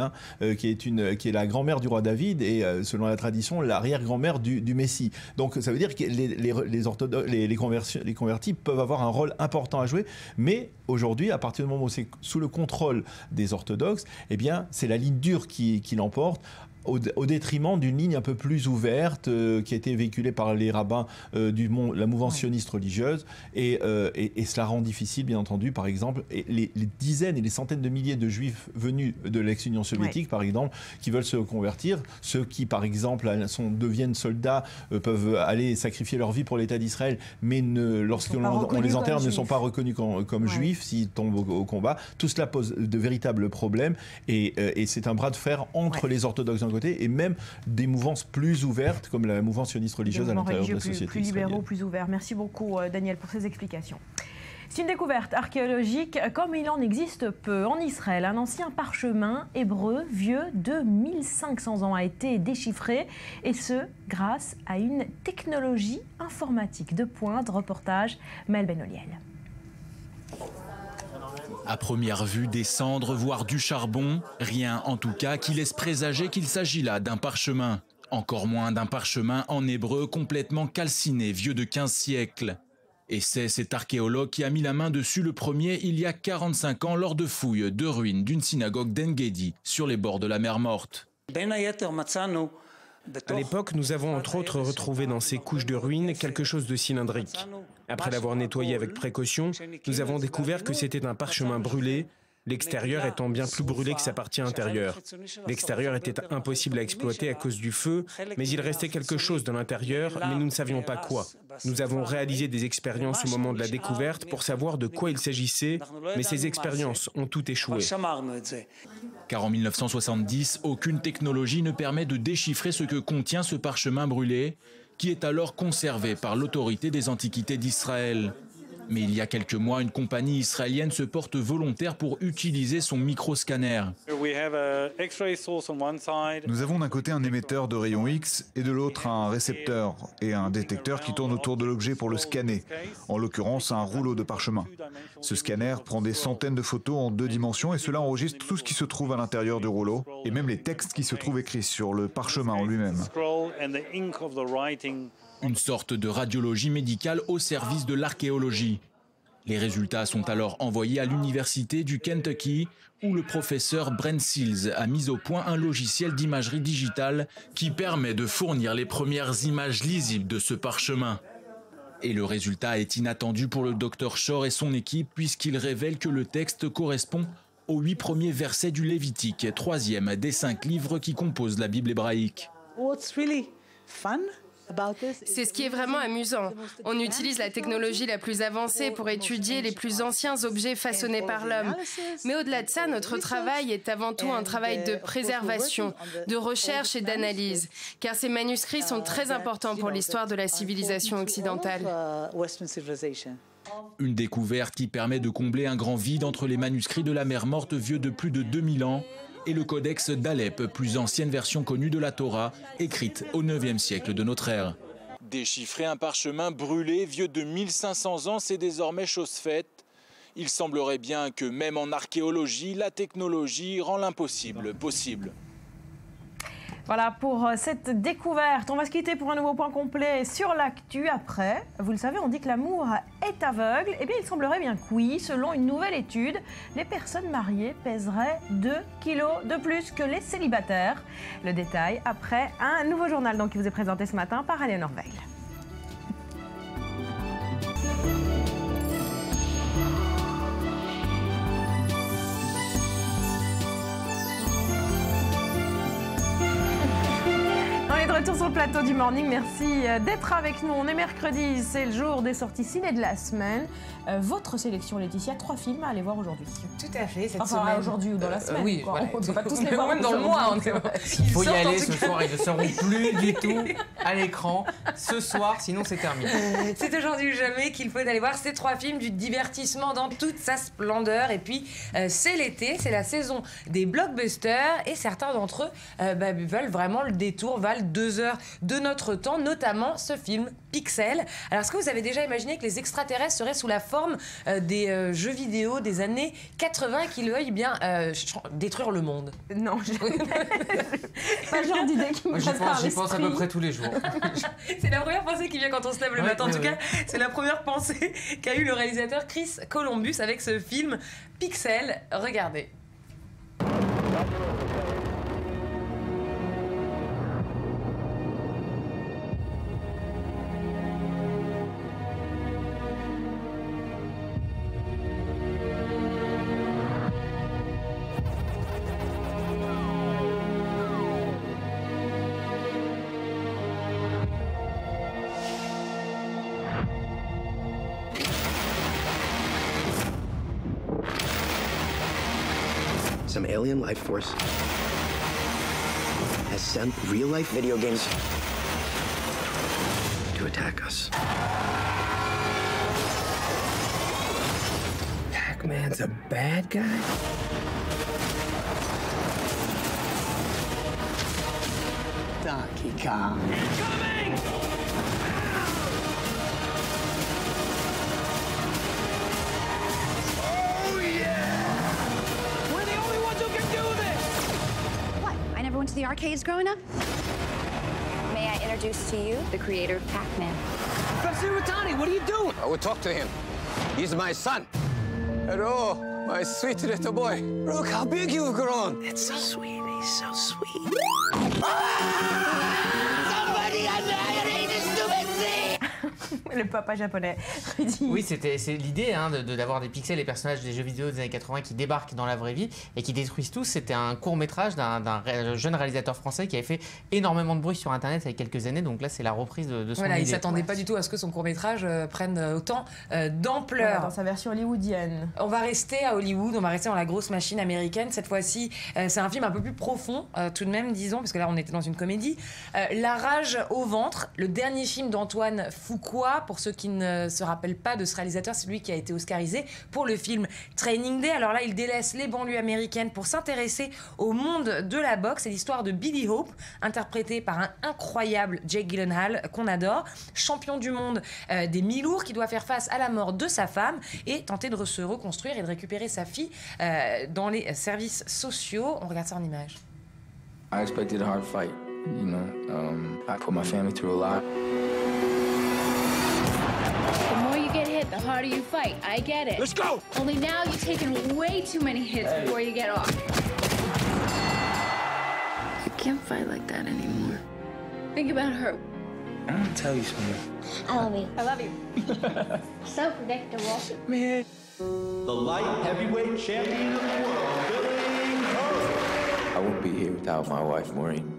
qui est la grand-mère du roi David et, selon la tradition, l'arrière-grand-mère du Messie. Donc ça veut dire que les convertis peuvent avoir un rôle important à jouer, mais aujourd'hui, à partir du moment où c'est sous le contrôle des orthodoxes, eh bien, c'est la ligne dure qui l'emporte, au détriment d'une ligne un peu plus ouverte qui a été véhiculée par les rabbins la mouvance sioniste religieuse et cela rend difficile, bien entendu, par exemple, les dizaines et les centaines de milliers de juifs venus de l'ex-Union soviétique, par exemple, qui veulent se convertir. Ceux qui, par exemple, deviennent soldats peuvent aller sacrifier leur vie pour l'État d'Israël, mais lorsqu'on les enterre, ne sont pas reconnus comme juifs s'ils tombent au combat. Tout cela pose de véritables problèmes et c'est un bras de fer entre les orthodoxes d'un côté et même des mouvances plus ouvertes comme la mouvance sioniste religieuse à l'intérieur de la société plus libéraux, plus ouverts. Merci beaucoup Daniel pour ces explications. C'est une découverte archéologique comme il en existe peu. En Israël, un ancien parchemin hébreu vieux de 1500 ans a été déchiffré et ce grâce à une technologie informatique de pointe. Reportage Mel Benoliel. À première vue, des cendres, voire du charbon, rien en tout cas qui laisse présager qu'il s'agit là d'un parchemin. Encore moins d'un parchemin en hébreu complètement calciné, vieux de 15 siècles. Et c'est cet archéologue qui a mis la main dessus le premier il y a 45 ans lors de fouilles de ruines d'une synagogue d'En-Gedi sur les bords de la mer Morte. À l'époque, nous avons entre autres retrouvé dans ces couches de ruines quelque chose de cylindrique. Après l'avoir nettoyé avec précaution, nous avons découvert que c'était un parchemin brûlé, l'extérieur étant bien plus brûlé que sa partie intérieure. L'extérieur était impossible à exploiter à cause du feu, mais il restait quelque chose dans l'intérieur, mais nous ne savions pas quoi. Nous avons réalisé des expériences au moment de la découverte pour savoir de quoi il s'agissait, mais ces expériences ont toutes échoué. Car en 1970, aucune technologie ne permet de déchiffrer ce que contient ce parchemin brûlé, qui est alors conservé par l'autorité des antiquités d'Israël. Mais il y a quelques mois, une compagnie israélienne se porte volontaire pour utiliser son microscanner. Nous avons d'un côté un émetteur de rayons X et de l'autre un récepteur et un détecteur qui tourne autour de l'objet pour le scanner, en l'occurrence un rouleau de parchemin. Ce scanner prend des centaines de photos en 2 dimensions et cela enregistre tout ce qui se trouve à l'intérieur du rouleau et même les textes qui se trouvent écrits sur le parchemin en lui-même. Une sorte de radiologie médicale au service de l'archéologie. Les résultats sont alors envoyés à l'université du Kentucky où le professeur Brent Seals a mis au point un logiciel d'imagerie digitale qui permet de fournir les premières images lisibles de ce parchemin. Et le résultat est inattendu pour le Dr Shore et son équipe puisqu'il révèle que le texte correspond aux 8 premiers versets du Lévitique, 3e des 5 livres qui composent la Bible hébraïque. C'est ce qui est vraiment amusant. On utilise la technologie la plus avancée pour étudier les plus anciens objets façonnés par l'homme. Mais au-delà de ça, notre travail est avant tout un travail de préservation, de recherche et d'analyse, car ces manuscrits sont très importants pour l'histoire de la civilisation occidentale. Une découverte qui permet de combler un grand vide entre les manuscrits de la mer Morte vieux de plus de 2000 ans et le codex d'Alep, plus ancienne version connue de la Torah, écrite au 9e siècle de notre ère. Déchiffrer un parchemin brûlé vieux de 1500 ans, c'est désormais chose faite. Il semblerait bien que même en archéologie, la technologie rend l'impossible possible. Voilà pour cette découverte. On va se quitter pour un nouveau point complet sur l'actu. Après, vous le savez, on dit que l'amour est aveugle. Eh bien, il semblerait bien que oui. Selon une nouvelle étude, les personnes mariées pèseraient 2 kilos de plus que les célibataires. Le détail après un nouveau journal donc, qui vous est présenté ce matin par Aléonore Veil. De retour sur le plateau du Morning, merci d'être avec nous. On est mercredi, c'est le jour des sorties ciné de la semaine. Votre sélection, Laetitia, 3 films à aller voir aujourd'hui. Tout à fait, cette semaine. Aujourd'hui ou dans la semaine. Oui, voilà, on ne peut pas tous les voir. Même dans le mois. Il faut y aller ce soir, ils ne seront plus du tout à l'écran ce soir, sinon c'est terminé. C'est aujourd'hui ou jamais qu'il faut aller voir ces 3 films, du divertissement dans toute sa splendeur. Et puis, c'est l'été, c'est la saison des blockbusters. Et certains d'entre eux veulent vraiment le détour, valent 2 heures de notre temps, notamment ce film Pixel. Alors, est-ce que vous avez déjà imaginé que les extraterrestres seraient sous la forme des jeux vidéo des années 80 qui veuillent bien détruire le monde? Non, pas le genre d'idée qui me passe par l'esprit. J'y pense à peu près tous les jours. C'est la première pensée qui vient quand on se lève le matin. En tout cas, c'est la première pensée qu'a eu le réalisateur Chris Columbus avec ce film Pixel. Regardez. Some alien life force has sent real-life video games to attack us. Pac-Man's a bad guy? Donkey Kong. Incoming! Went to the arcades growing up? May I introduce to you the creator of Pac-Man? Professor Rotani, what are you doing? I will talk to him. He's my son. Hello, my sweet little boy. Look how big you've grown. It's so sweet. He's so sweet. Somebody annihilate this stupid thing! Le papa japonais. Oui, c'est l'idée d'avoir des pixels, les personnages des jeux vidéo des années 80 qui débarquent dans la vraie vie et qui détruisent tout. C'était un court-métrage d'un jeune réalisateur français qui avait fait énormément de bruit sur Internet il y a quelques années. Donc là, c'est la reprise de son idée. Il ne s'attendait pas du tout à ce que son court-métrage prenne autant d'ampleur. Dans sa version hollywoodienne. On va rester à Hollywood, on va rester dans la grosse machine américaine. Cette fois-ci, c'est un film un peu plus profond, tout de même, disons, parce que là, on était dans une comédie. La rage au ventre, le dernier film d'Antoine Fuqua. Pour ceux qui ne se rappellent pas de ce réalisateur, c'est lui qui a été oscarisé pour le film Training Day. Alors là, il délaisse les banlieues américaines pour s'intéresser au monde de la boxe. C'est l'histoire de Billy Hope, interprété par un incroyable Jake Gyllenhaal qu'on adore, champion du monde des mi-lourds, qui doit faire face à la mort de sa femme et tenter de se reconstruire et de récupérer sa fille dans les services sociaux. On regarde ça en images. I expected a hard fight, you know. I put my family through a lot. The more you get hit, the harder you fight. I get it. Let's go! Only now you've taken way too many hits before you get off. You can't fight like that anymore. Think about her. I want to tell you something. I love you. I love you. So predictable. Man. The light heavyweight champion of the world, Billy Hope. I wouldn't be here without my wife, Maureen.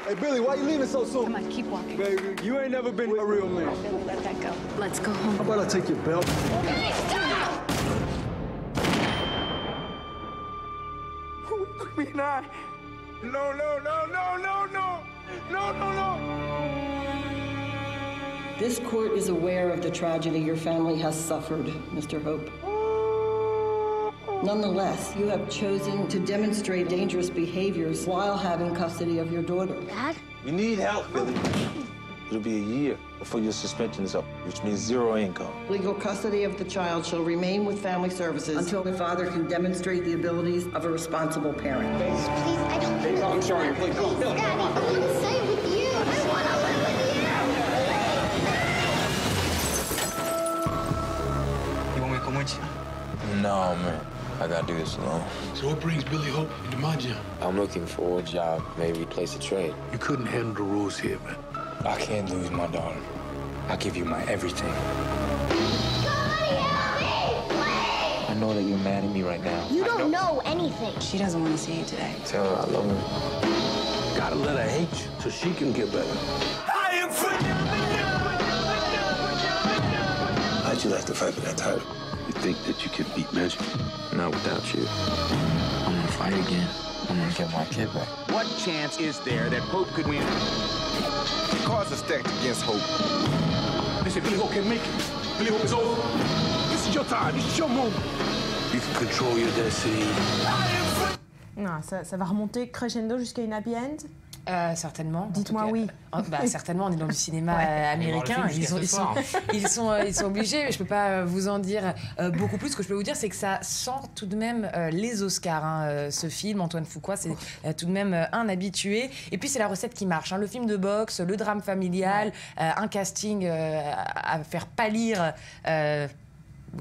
Hey, Billy, why are you leaving so soon? Come on, keep walking. Baby, you ain't never been a real man. Billy, let that go. Let's go home. How about I take your belt? Billy, stop! Me not. No, no, no, no, no, no. No, no, no. This court is aware of the tragedy your family has suffered, Mr. Hope. Nonetheless, you have chosen to demonstrate dangerous behaviors while having custody of your daughter. Dad? You need help, Billy. It'll be a year before your suspension is up, which means zero income. Legal custody of the child shall remain with family services until the father can demonstrate the abilities of a responsible parent. Please, I don't think I'm sorry, please. Please, Daddy, I want to stay with you. I want to live with you. You want me to come with you? No, man. I gotta do this alone. So what brings Billy Hope into my gym? I'm looking for a job, maybe a place to trade. You couldn't handle the rules here, man. I can't lose my daughter. I'll give you my everything. Somebody help me, please! I know that you're mad at me right now. You don't know anything. She doesn't want to see you today. Tell her I love her. Gotta let her hate you so she can get better. I am free. How'd you like the fight for that title? You think that you can beat Magic? Not without you. I'm gonna fight again. I'm gonna get my kid back. What chance is there that Hope could win? The cards are stacked against Hope. They say Billy Hope can't make it. Billy Hope is over. This is your time. This is your moment. You can control your destiny. Non, ça va remonter crescendo jusqu'à une happy end. Certainement. Dites-moi oui. Certainement, on est dans le cinéma américain. Ils sont obligés. Mais je peux pas vous en dire beaucoup plus. Ce que je peux vous dire, c'est que ça sent tout de même les Oscars. Hein, ce film, Antoine Fuqua, c'est tout de même un habitué. Et puis c'est la recette qui marche. Hein, le film de boxe, le drame familial, un casting à faire pâlir.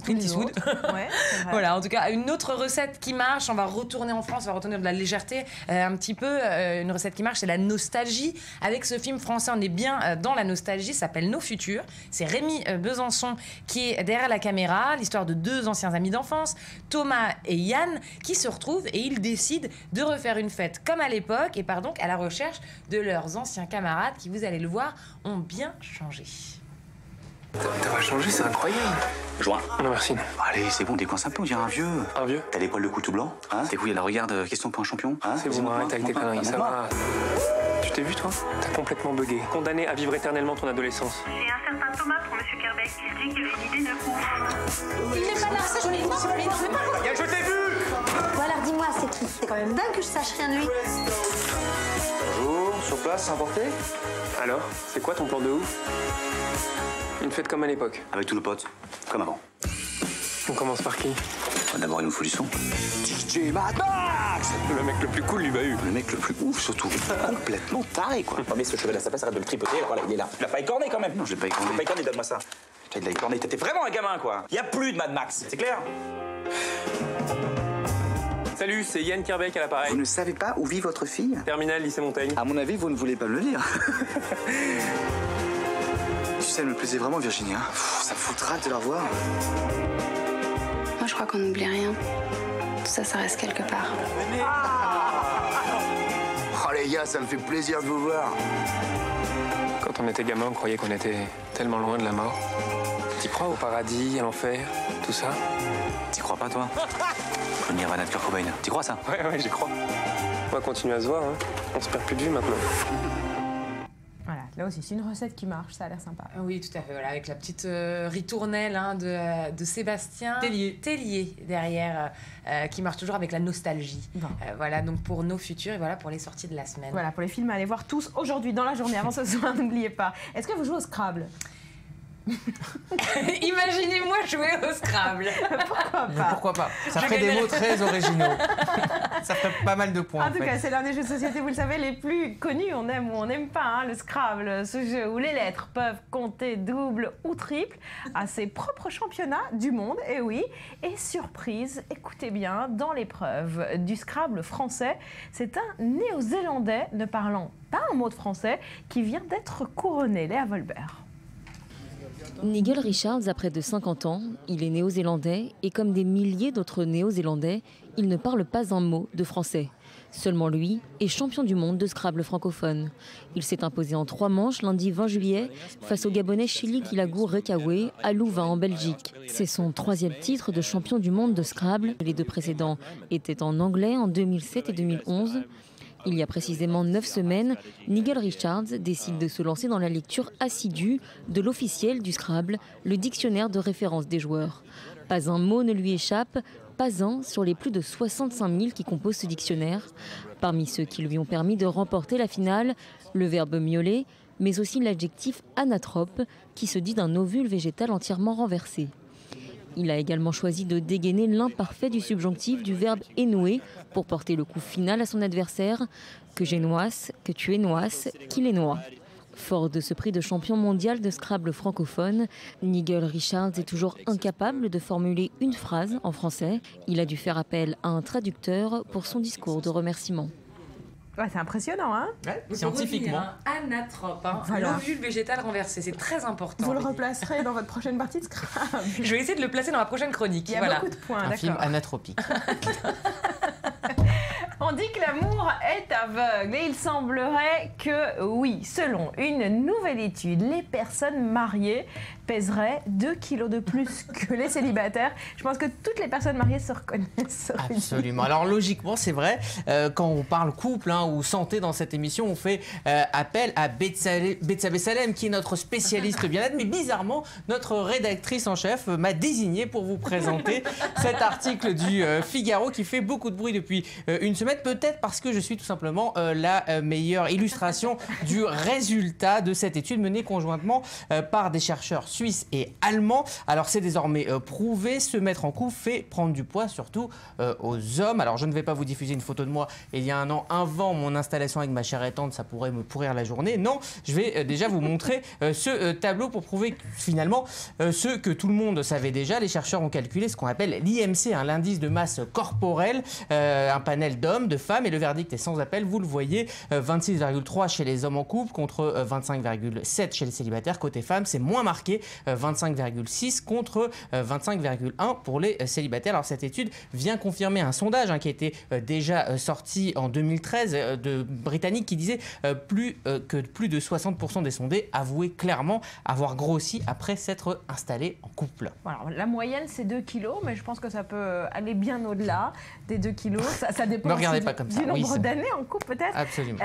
Clint Eastwood. Ouais, voilà, en tout cas, une autre recette qui marche. On va retourner en France, on va retourner de la légèreté un petit peu. Une recette qui marche, c'est la nostalgie. Avec ce film français, on est bien dans la nostalgie. Ça s'appelle Nos Futurs. C'est Rémi Besançon qui est derrière la caméra. L'histoire de deux anciens amis d'enfance, Thomas et Yann, qui se retrouvent et ils décident de refaire une fête comme à l'époque et part donc à la recherche de leurs anciens camarades qui, vous allez le voir, ont bien changé. T'as changé, c'est incroyable. Joint. Non, merci. Allez, c'est bon, décoince un peu, on dirait un vieux. Un vieux? T'as les poils de cou tout blanc, hein? Tes couilles, là, regarde, question pour un champion, hein? C'est bon, arrête avec tes conneries, ça va. Tu t'es vu, toi? T'as complètement bugué. Condamné à vivre éternellement ton adolescence. J'ai un certain Thomas pour Monsieur Kerbeck qui dit qu'il a une idée de ouf. Il n'est pas là, ça, je l'ai dit. Je t'ai vu! Bon, alors dis-moi, c'est qui? C'est quand même dingue que je sache rien de lui. Bonjour, sur place, importé? Alors, c'est quoi ton plan de ouf? Une fête comme à l'époque. Avec tous nos potes, comme avant. On commence par qui? D'abord, il nous faut du son. DJ Mad Max! Le mec le plus cool, lui, eu. Le mec le plus ouf, surtout. Complètement taré, quoi. Oh, mais ce cheval à sa place, arrête de le tripoter. Voilà, il est là. Tu l'as pas écorné, quand même? Non, je l'ai pas écorné. Pas écorné, donne-moi ça. Putain, il l'a écorné. T'étais vraiment un gamin, quoi. Y a plus de Mad Max, c'est clair? Salut, c'est Yann Kerbeck à l'appareil. Vous ne savez pas où vit votre fille? Terminal, lycée Montaigne. À mon avis, vous ne voulez pas me le dire. Tu sais, elle me plaisait vraiment, Virginie. Hein. Ça me foutra de te la revoir. Moi, je crois qu'on n'oublie rien. Tout ça, ça reste quelque part. Oh les gars, ça me fait plaisir de vous voir. Quand on était gamin, on croyait qu'on était tellement loin de la mort. T'y crois au paradis, à l'enfer, tout ça? T'y crois pas, toi? Le Nirvana de Kurt Cobain. T'y crois, ça? Ouais, j'y crois. On va continuer à se voir, hein. On se perd plus de vue maintenant. Voilà, là aussi, c'est une recette qui marche, ça a l'air sympa. Oui, tout à fait, voilà, avec la petite ritournelle hein, de Sébastien Tellier derrière, qui marche toujours avec la nostalgie. Bon. Voilà, donc pour Nos Futurs et voilà pour les sorties de la semaine. Voilà, pour les films à aller voir tous aujourd'hui dans la journée, avant ce soir, n'oubliez pas. Est-ce que vous jouez au Scrabble? Imaginez-moi jouer au Scrabble. Pourquoi pas? Ça ferait des mots très originaux. Ça ferait pas mal de points. En tout cas, c'est l'un des jeux de société, vous le savez, les plus connus. On aime ou on n'aime pas hein, le Scrabble, ce jeu où les lettres peuvent compter double ou triple à ses propres championnats du monde. Et oui, et surprise, écoutez bien, dans l'épreuve du Scrabble français, c'est un Néo-Zélandais ne parlant pas un mot de français qui vient d'être couronné, Léa Volbert. Nigel Richards a près de 50 ans, il est néo-zélandais et comme des milliers d'autres néo-zélandais, il ne parle pas un mot de français. Seulement lui est champion du monde de Scrabble francophone. Il s'est imposé en 3 manches lundi 20 juillet face au Gabonais Chili Kilagu Rekawe à Louvain en Belgique. C'est son 3e titre de champion du monde de Scrabble. Les 2 précédents étaient en anglais en 2007 et 2011. Il y a précisément 9 semaines, Nigel Richards décide de se lancer dans la lecture assidue de l'officiel du Scrabble, le dictionnaire de référence des joueurs. Pas un mot ne lui échappe, pas un sur les plus de 65 000 qui composent ce dictionnaire. Parmi ceux qui lui ont permis de remporter la finale, le verbe miauler, mais aussi l'adjectif anatrope, qui se dit d'un ovule végétal entièrement renversé. Il a également choisi de dégainer l'imparfait du subjonctif du verbe énouer pour porter le coup final à son adversaire, que j'énoisse, que tu énoisses, qu'il énoie. Fort de ce prix de champion mondial de Scrabble francophone, Nigel Richards est toujours incapable de formuler une phrase en français. Il a dû faire appel à un traducteur pour son discours de remerciement. Ouais, c'est impressionnant, hein? Ouais, scientifiquement. Anatrope, Voilà. L'ovule végétal renversé, c'est très important. Vous le replacerez dans votre prochaine partie de Scrabble. Je vais essayer de le placer dans ma prochaine chronique. Il y a beaucoup de points, Un film anatropique. On dit que l'amour est aveugle et il semblerait que oui, selon une nouvelle étude, les personnes mariées pèseraient 2 kilos de plus que les célibataires. Je pense que toutes les personnes mariées se reconnaissent. Absolument. Alors logiquement, c'est vrai, quand on parle couple ou santé dans cette émission, on fait appel à Betsabé Salem, qui est notre spécialiste bien-être, mais bizarrement, notre rédactrice en chef m'a désigné pour vous présenter cet article du Figaro qui fait beaucoup de bruit depuis une semaine, peut-être parce que je suis tout simplement la meilleure illustration du résultat de cette étude menée conjointement par des chercheurs suisses et allemands. Alors c'est désormais prouvé, se mettre en couple fait prendre du poids, surtout aux hommes. Alors je ne vais pas vous diffuser une photo de moi il y a un an avant mon installation avec ma chère et tante, ça pourrait me pourrir la journée. Non, je vais déjà vous montrer ce tableau pour prouver finalement ce que tout le monde savait déjà. Les chercheurs ont calculé ce qu'on appelle l'IMC, l'indice de masse corporelle, un panel d'hommes, de femmes, et le verdict est sans appel. Vous le voyez, 26,3 chez les hommes en couple contre 25,7 chez les célibataires. Côté femmes, c'est moins marqué, 25,6 contre 25,1 pour les célibataires. Alors cette étude vient confirmer un sondage qui a été déjà sorti en 2013 de britannique qui disait que plus de 60% des sondés avouaient clairement avoir grossi après s'être installés en couple. Alors, la moyenne c'est 2 kilos, mais je pense que ça peut aller bien au-delà des 2 kilos. Ça dépend du nombre d'années en couple peut-être. Absolument.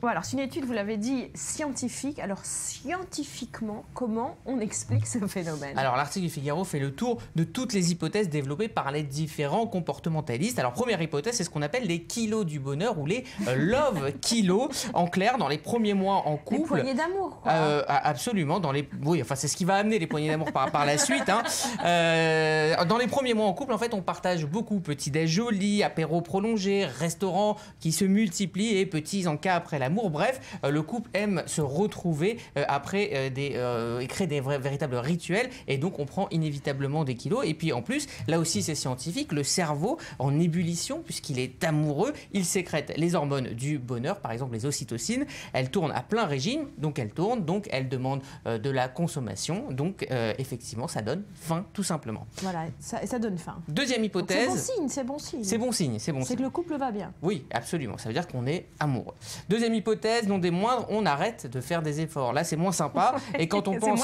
Alors c'est une étude, vous l'avez dit, scientifique. Alors scientifiquement, comment on explique ce phénomène? Alors l'article du Figaro fait le tour de toutes les hypothèses développées par les différents comportementalistes. Alors première hypothèse, c'est ce qu'on appelle les kilos du bonheur ou les love kilos. En clair, dans les premiers mois en couple. Les poignées d'amour, quoi. Absolument. Oui, enfin c'est ce qui va amener les poignées d'amour par la suite. Dans les premiers mois en couple, en fait, on partage beaucoup. Petit-déj joli, apéro prolongé, restaurants qui se multiplient et petits encas après l'amour. Bref, le couple aime se retrouver après et créer des véritables rituels, et donc on prend inévitablement des kilos. Et puis en plus, là aussi c'est scientifique, le cerveau en ébullition, puisqu'il est amoureux, il sécrète les hormones du bonheur, par exemple les ocytocines. Elle tourne à plein régime, donc elle demande de la consommation, donc effectivement ça donne faim tout simplement. Voilà, ça donne faim. Deuxième hypothèse. C'est bon signe. C'est bon signe. C'est que le couple va bien. Oui, absolument. Ça veut dire qu'on est amoureux. Deuxième hypothèse, non des moindres, on arrête de faire des efforts. Là, c'est moins sympa. Et quand on pense,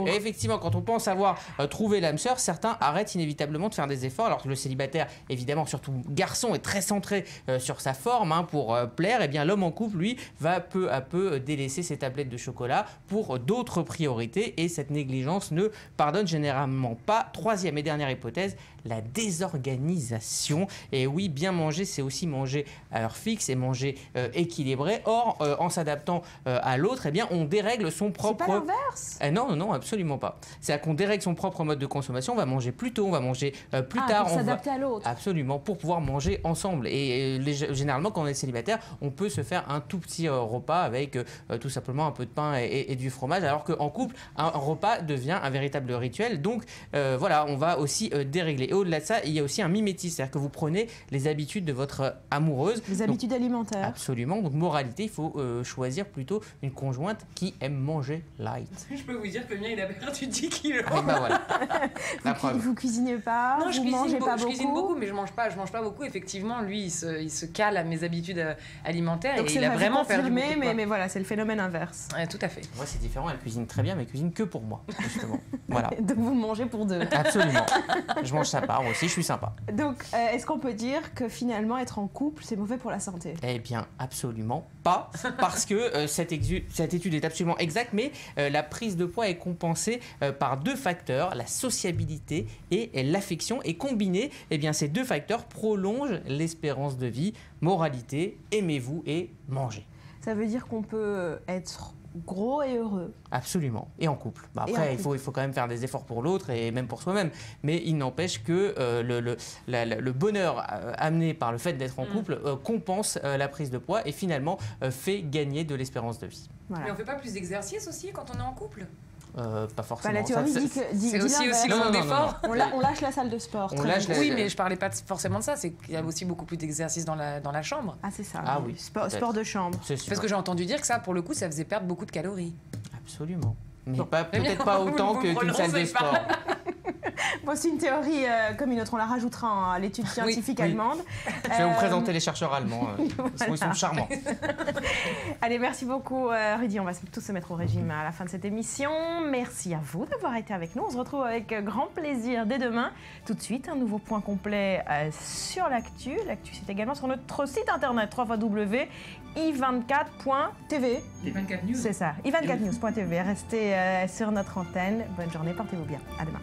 effectivement, quand on pense avoir trouvé l'âme sœur, certains arrêtent inévitablement de faire des efforts. Alors que le célibataire, évidemment, surtout garçon, est très centré sur sa forme pour plaire. Et bien, l'homme en couple, lui, va peu à peu délaisser ses tablettes de chocolat pour d'autres priorités. Et cette négligence ne pardonne généralement pas. Troisième et dernière hypothèse, la désorganisation. Et oui, bien manger, c'est aussi manger à heure fixe et manger équilibré. Or, en s'adaptant à l'autre, eh bien, on dérègle son propre... C'est pas l'inverse? Non, absolument pas. C'est-à-dire qu'on dérègle son propre mode de consommation. On va manger plus tôt, on va manger plus tard. Pour s'adapter à l'autre. Absolument, pour pouvoir manger ensemble. Et généralement, quand on est célibataire, on peut se faire un tout petit repas avec tout simplement un peu de pain et du fromage, alors qu'en couple, un repas devient un véritable rituel. Donc, voilà, on va aussi dérégler. Et au-delà de ça, il y a aussi un mimétisme, c'est-à-dire que vous prenez les habitudes de votre amoureuse. Les habitudes alimentaires. Absolument. Donc, moralité, il faut choisir plutôt une conjointe qui aime manger light. Je peux vous dire que le mien, il a perdu 10 kilos. Et bah voilà. La preuve. Vous cuisinez pas, Non, je vous mangez pas beaucoup. Je cuisine beaucoup, mais je mange pas beaucoup. Effectivement, lui, il se cale à mes habitudes alimentaires. Donc et il a vraiment perdu beaucoup de poids. Mais voilà, c'est le phénomène inverse. Tout à fait. Moi, c'est différent. Elle cuisine très bien, mais elle cuisine que pour moi, justement. Voilà. Donc vous mangez pour deux. Absolument. Je mange sa part aussi, je suis sympa. Donc, est-ce qu'on peut dire que finalement, être en couple, c'est mauvais pour la santé? Eh bien, absolument pas, parce que cette étude est absolument exacte, mais la prise de poids est compensée par deux facteurs, la sociabilité et l'affection, et combinés, eh bien, ces deux facteurs prolongent l'espérance de vie. Moralité, aimez-vous et mangez. Ça veut dire qu'on peut être gros et heureux. Absolument. Et en couple. Après, il faut quand même faire des efforts pour l'autre et même pour soi-même. Mais il n'empêche que le bonheur amené par le fait d'être en couple compense la prise de poids et finalement fait gagner de l'espérance de vie. Voilà. Mais on ne fait pas plus d'exercice aussi quand on est en couple? Pas forcément. La théorie dit c'est aussi le monde d'effort. On lâche la salle de sport. Oui, mais je parlais pas forcément de ça. C'est qu'il y a aussi beaucoup plus d'exercice dans la chambre. Ah, c'est ça. Ah oui. Sport de chambre. Parce que j'ai entendu dire que ça, pour le coup, ça faisait perdre beaucoup de calories. Absolument. Mais peut-être pas autant qu'une salle de sport. Bon, c'est une théorie comme une autre, on la rajoutera à l'étude scientifique allemande. Je vais vous présenter les chercheurs allemands, ils sont charmants. Allez, merci beaucoup Rudy, on va tous se mettre au régime à la fin de cette émission. Merci à vous d'avoir été avec nous, on se retrouve avec grand plaisir dès demain. Tout de suite, un nouveau point complet sur l'actu. L'actu, c'est également sur notre site internet www.i24.tv. i24 News. C'est ça, i24news.tv. Restez sur notre antenne. Bonne journée, portez-vous bien. À demain.